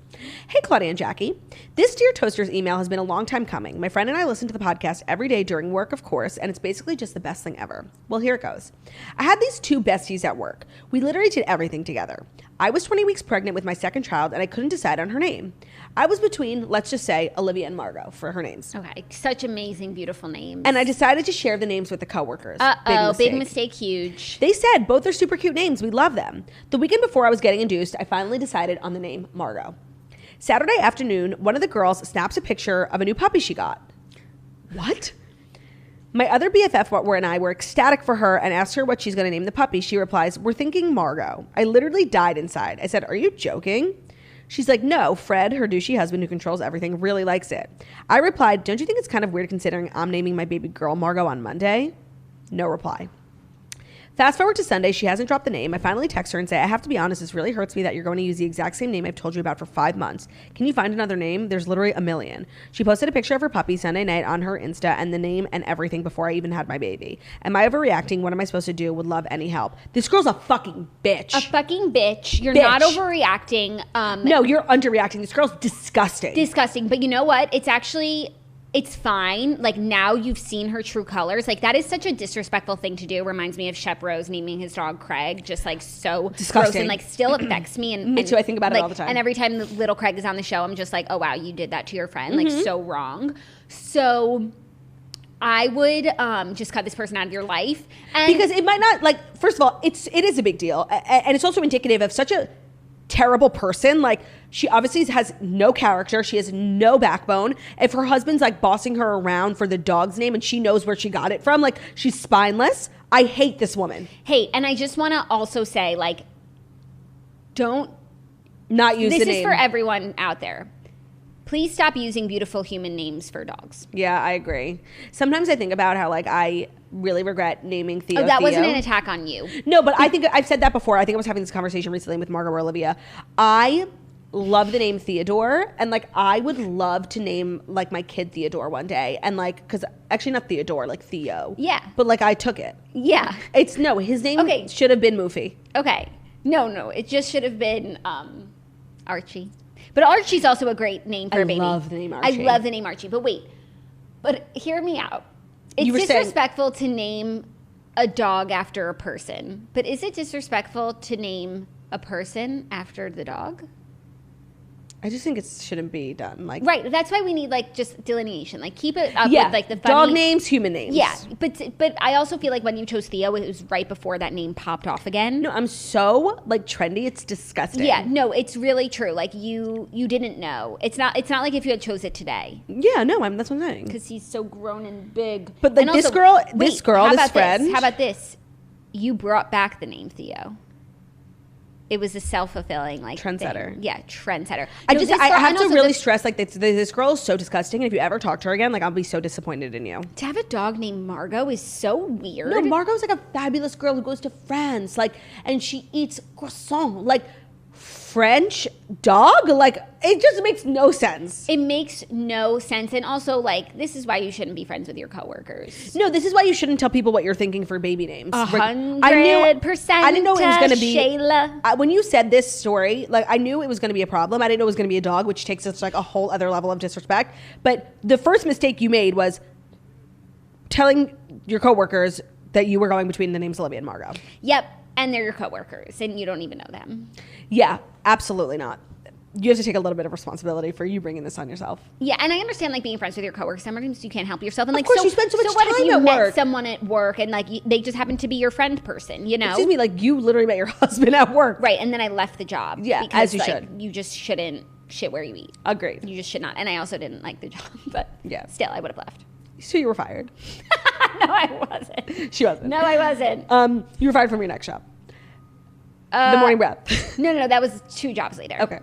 Hey, Claudia and Jackie. This Dear Toasters email has been a long time coming. My friend and I listen to the podcast every day during work, of course, and it's basically just the best thing ever. Well, here it goes. I had these 2 besties at work. We literally did everything together. I was 20 weeks pregnant with my second child, and I couldn't decide on her name. I was between, let's just say, Olivia and Margot for her names. Okay, such amazing, beautiful names. And I decided to share the names with the coworkers. Big mistake, huge. They said both are super cute names. We love them. The weekend before I was getting induced, I finally decided on the name Margot. Saturday afternoon, one of the girls snaps a picture of a new puppy she got. What? My other BFF and I were ecstatic for her and asked her what she's going to name the puppy. She replies, "We're thinking Margot." I literally died inside. I said, "Are you joking?" She's like, "No, Fred, her douchey husband who controls everything, really likes it." I replied, "Don't you think it's kind of weird considering I'm naming my baby girl Margot on Monday?" No reply. Fast forward to Sunday, she hasn't dropped the name. I finally text her and say, "I have to be honest, this really hurts me that you're going to use the exact same name I've told you about for 5 months. Can you find another name? There's literally a million." She posted a picture of her puppy Sunday night on her Insta and the name and everything before I even had my baby. Am I overreacting? What am I supposed to do? Would love any help. This girl's a fucking bitch. A fucking bitch. You're not overreacting. No, you're underreacting. This girl's disgusting. Disgusting. But you know what? It's fine. Like, now you've seen her true colors. Like, that is such a disrespectful thing to do. Reminds me of Shep Rose naming his dog Craig. Just, like, so disgusting. Gross and, like, still affects me. Me too. I think about it all the time. And every time the little Craig is on the show, I'm just like, oh, wow, you did that to your friend. Like, so wrong. So I would just cut this person out of your life. And because it might not, like, first of all, it is a big deal. And it's also indicative of such a terrible person. Like, she obviously has no character. She has no backbone. If her husband's like bossing her around for the dog's name and she knows where she got it from, like, she's spineless. I hate this woman. Hey, and I just want to also say, like, don't not use the name. This is for everyone out there. Please stop using beautiful human names for dogs. Yeah, I agree. Sometimes I think about how, like, I really regret naming Theo. Oh, that wasn't an attack on you. No, but I think I've said that before. I think I was having this conversation recently with Margot or Olivia. I love the name Theodore, and, like, I would love to name, like, my kid Theodore one day, and, like, because actually not Theodore, like Theo. Yeah. But, like, I took it. Yeah. His name should have been Moofy. Okay. No, it just should have been Archie. But Archie's also a great name for a baby. I love the name Archie. I love the name Archie. But wait. But hear me out. It's disrespectful to name a dog after a person. But is it disrespectful to name a person after the dog? I just think it shouldn't be done. Like, right. That's why we need, like, just delineation. Like, keep it up with, like, the funny dog names, human names. Yeah. But I also feel like when you chose Theo, it was right before that name popped off again. No, I'm so, like, trendy. It's disgusting. Yeah. No, it's really true. Like, you didn't know. It's not like if you had chose it today. Yeah. No, that's what I'm saying. Because he's so grown and big. But, like, this friend. How about this? You brought back the name Theo. It was a self-fulfilling, like, trendsetter. Thing. Yeah, trendsetter. I have to really stress, like, this girl is so disgusting. And if you ever talk to her again, like, I'll be so disappointed in you. To have a dog named Margot is so weird. No, Margot's like a fabulous girl who goes to France, like, and she eats croissant, like, French dog. Like, it just makes no sense. It makes no sense. And also, like, this is why you shouldn't be friends with your coworkers. No, this is why you shouldn't tell people what you're thinking for baby names. 100%. I didn't know it was going to be Shayla. When you said this story, like, I knew it was going to be a problem. I didn't know it was going to be a dog, which takes us, like, a whole other level of disrespect. But the first mistake you made was telling your coworkers that you were going between the names Olivia and Margot. Yep. And they're your coworkers, and you don't even know them. Yeah, absolutely not. You have to take a little bit of responsibility for you bringing this on yourself. Yeah, and I understand, like, being friends with your coworkers. Sometimes you can't help yourself. And, like, of course, you spend so much time what if you met work? someone at work and, like, they just happen to be your friend person, you know? Excuse me, like, you literally met your husband at work. Right, and then I left the job. Yeah, because, as you should. You just shouldn't shit where you eat. Agreed. You just should not. And I also didn't like the job, but yeah, still, I would have left. So you were fired. No, I wasn't. She wasn't. No, I wasn't. You were fired from your next job. The Morning Breath. No, that was 2 jobs later. Okay.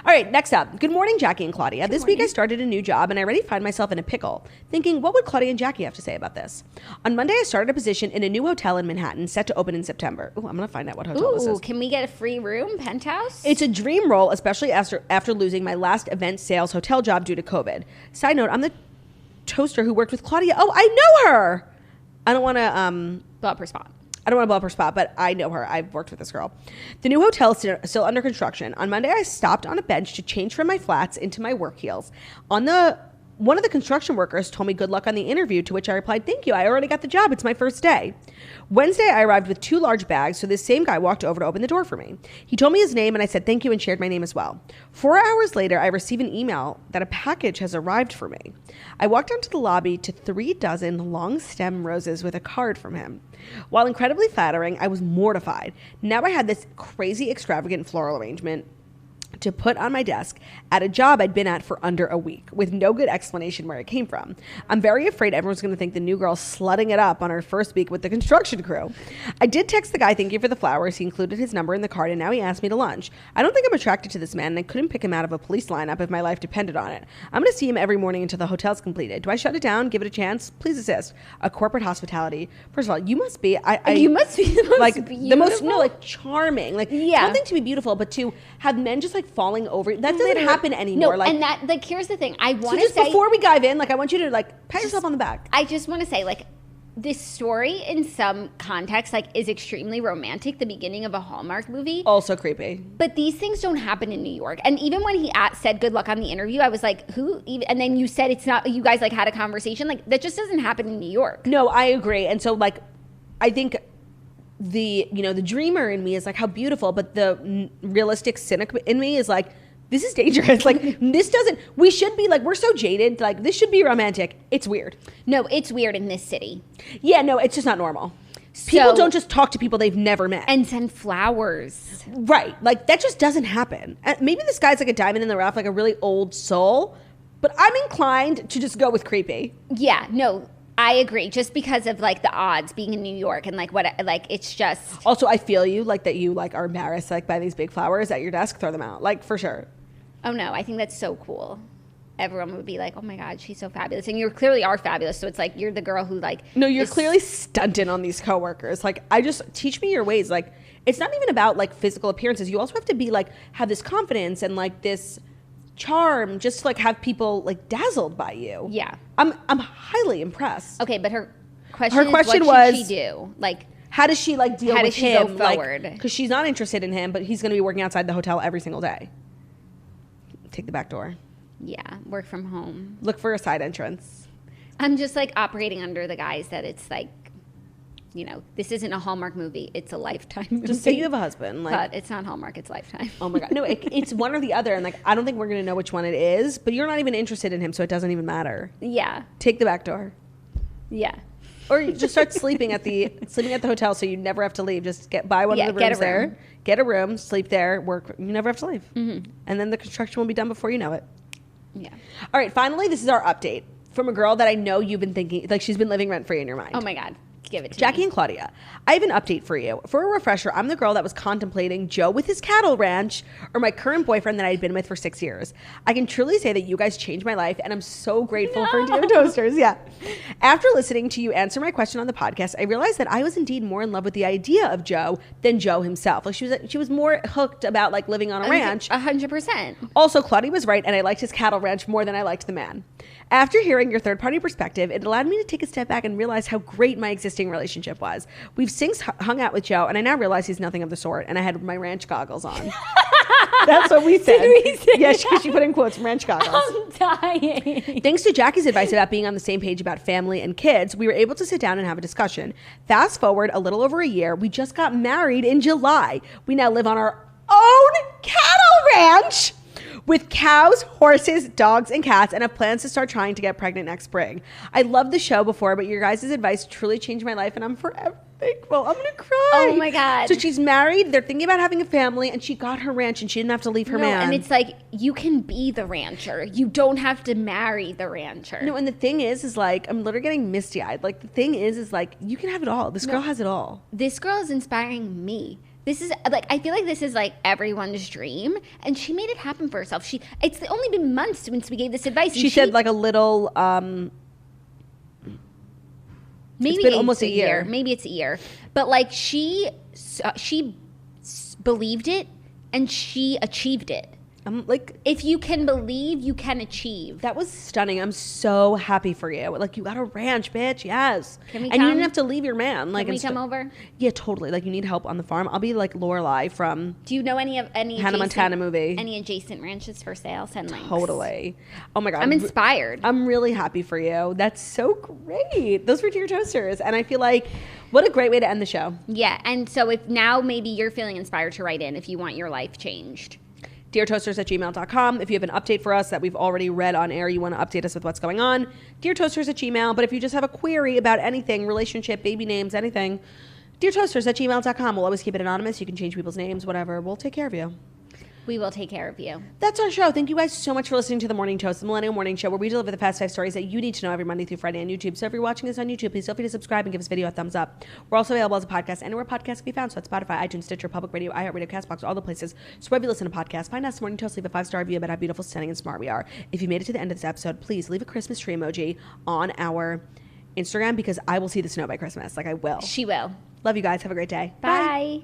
All right, next up. Good morning, Jackie and Claudia. This week I started a new job and I already find myself in a pickle, thinking, what would Claudia and Jackie have to say about this? On Monday, I started a position in a new hotel in Manhattan, set to open in September. Ooh, I'm going to find out what hotel this is. Can we get a free room, penthouse? It's a dream role, especially after losing my last event sales hotel job due to COVID. Side note, I'm the toaster who worked with Claudia. Oh, I know her. I don't want to blow up her spot. I don't want to blow up her spot, but I know her. I've worked with this girl. The new hotel is still under construction. On Monday, I stopped on a bench to change from my flats into my work heels. One of the construction workers told me good luck on the interview, to which I replied, thank you. I already got the job. It's my first day. Wednesday, I arrived with 2 large bags, so this same guy walked over to open the door for me. He told me his name, and I said thank you and shared my name as well. 4 hours later, I received an email that a package has arrived for me. I walked down to the lobby to 3 dozen long stem roses with a card from him. While incredibly flattering, I was mortified. Now I had this crazy, extravagant floral arrangement to put on my desk at a job I'd been at for under a week with no good explanation where it came from. I'm very afraid everyone's going to think the new girl's slutting it up on her first week with the construction crew. I did text the guy thank you for the flowers. He included his number in the card and now he asked me to lunch. I don't think I'm attracted to this man and I couldn't pick him out of a police lineup if my life depended on it. I'm going to see him every morning until the hotel's completed. Do I shut it down? Give it a chance? Please assist. A corporate hospitality. First of all, you must be you must be the most like beautiful. the most charming. Like yeah. One thing to be beautiful, but to have men just falling over, that doesn't happen anymore. No, and that here's the thing. I want to say before we dive in, I want you to pat yourself on the back. I just want to say this story in some context is extremely romantic, the beginning of a Hallmark movie. Also creepy. But these things don't happen in New York. And even when he said good luck on the interview, I was like, who even, and then you said it's not, you guys had a conversation, that just doesn't happen in New York. No, I agree. And so I think the dreamer in me is how beautiful, but the realistic cynic in me is this is dangerous. We should be we're so jaded. This should be romantic. It's weird. No, it's weird in this city. Yeah, no, it's just not normal. People don't just talk to people they've never met. And send flowers. Right. That just doesn't happen. Maybe this guy's a diamond in the rough, a really old soul, but I'm inclined to just go with creepy. Yeah, no, I agree. Just because of the odds being in New York and it's just. Also, I feel you that you are embarrassed by these big flowers at your desk. Throw them out for sure. Oh no, I think that's so cool. Everyone would be oh my God, she's so fabulous. And you clearly are fabulous. So it's you're the girl who No, you're clearly stunting on these coworkers. I just, teach me your ways. It's not even about physical appearances. You also have to be have this confidence and this charm just to have people dazzled by you. Yeah. I'm highly impressed. Okay, but her question what should she do? How does she deal with him? How does she go forward? Because she's not interested in him, but he's going to be working outside the hotel every single day. Take the back door. Yeah, work from home. Look for a side entrance. I'm just operating under the guise that it's this isn't a Hallmark movie. It's a Lifetime movie. Just say you have a husband. But it's not Hallmark. It's Lifetime. Oh my God. No, it's one or the other. And I don't think we're going to know which one it is, but you're not even interested in him, so it doesn't even matter. Yeah. Take the back door. Yeah. Or you just start sleeping at the hotel so you never have to leave. Just buy one of the rooms there. Get a room, sleep there, work. You never have to leave. Mm-hmm. And then the construction will be done before you know it. Yeah. All right. Finally, this is our update from a girl that I know you've been thinking, she's been living rent free in your mind. Oh my God. Give it to Jackie me. and Claudia, I have an update for you. For a refresher, I'm the girl that was contemplating Joe with his cattle ranch or my current boyfriend that I had been with for 6 years. I can truly say that you guys changed my life, and I'm so grateful for Dear Toasters. Yeah. After listening to you answer my question on the podcast, I realized that I was indeed more in love with the idea of Joe than Joe himself. She was more hooked about living on a ranch. 100%. Also, Claudia was right, and I liked his cattle ranch more than I liked the man. After hearing your third-party perspective, it allowed me to take a step back and realize how great my existing relationship was. We've since hung out with Joe, and I now realize he's nothing of the sort, and I had my ranch goggles on. That's what we said. Did we say yes, because she put in quotes, ranch goggles. I'm dying. Thanks to Jackie's advice about being on the same page about family and kids, we were able to sit down and have a discussion. Fast forward a little over a year, we just got married in July. We now live on our own cattle ranch with cows, horses, dogs, and cats, and have plans to start trying to get pregnant next spring. I loved the show before, but your guys' advice truly changed my life, and I'm forever thankful. I'm gonna cry. Oh my God. So she's married, they're thinking about having a family, and she got her ranch, and she didn't have to leave her man. And it's you can be the rancher. You don't have to marry the rancher. No, and the thing is I'm literally getting misty-eyed. The thing is you can have it all. This girl has it all. This girl is inspiring me. This is like, I feel like this is like everyone's dream, and she made it happen for herself. It's only been months since we gave this advice. She said like a little. Maybe it's been almost a year. Maybe it's a year, but like she believed it and she achieved it. Like, if you can believe, you can achieve. That was stunning. I'm so happy for you. Like, you got a ranch, bitch. Yes. Can we and you didn't have to leave your man. Like, can we come over? Yeah, totally. Like, you need help on the farm. I'll be like Lorelai from. Do you know any Hannah Montana movie? Any adjacent ranches for sale? Send links. Totally. Oh my god. I'm inspired. I'm really happy for you. That's so great. Those were Dear Toasters, and I feel like what a great way to end the show. Yeah, and so if now maybe you're feeling inspired to write in if you want your life changed. DearToasters@gmail.com. If you have an update for us that we've already read on air, you want to update us with what's going on, DearToasters@gmail. But if you just have a query about anything, relationship, baby names, anything, DearToasters@gmail.com. We'll always keep it anonymous. You can change people's names, whatever. We'll take care of you. We will take care of you. That's our show. Thank you guys so much for listening to The Morning Toast, the Millennial Morning Show, where we deliver the fast 5 stories that you need to know every Monday through Friday on YouTube. So if you're watching us on YouTube, please feel free to subscribe and give this video a thumbs up. We're also available as a podcast anywhere podcasts can be found. So it's Spotify, iTunes, Stitcher, Public Radio, iHeartRadio, CastBox, all the places. So wherever you listen to podcasts, find us The Morning Toast, leave a 5-star review about how beautiful, stunning, and smart we are. If you made it to the end of this episode, please leave a Christmas tree emoji on our Instagram because I will see the snow by Christmas. Like, I will. She will. Love you guys. Have a great day. Bye.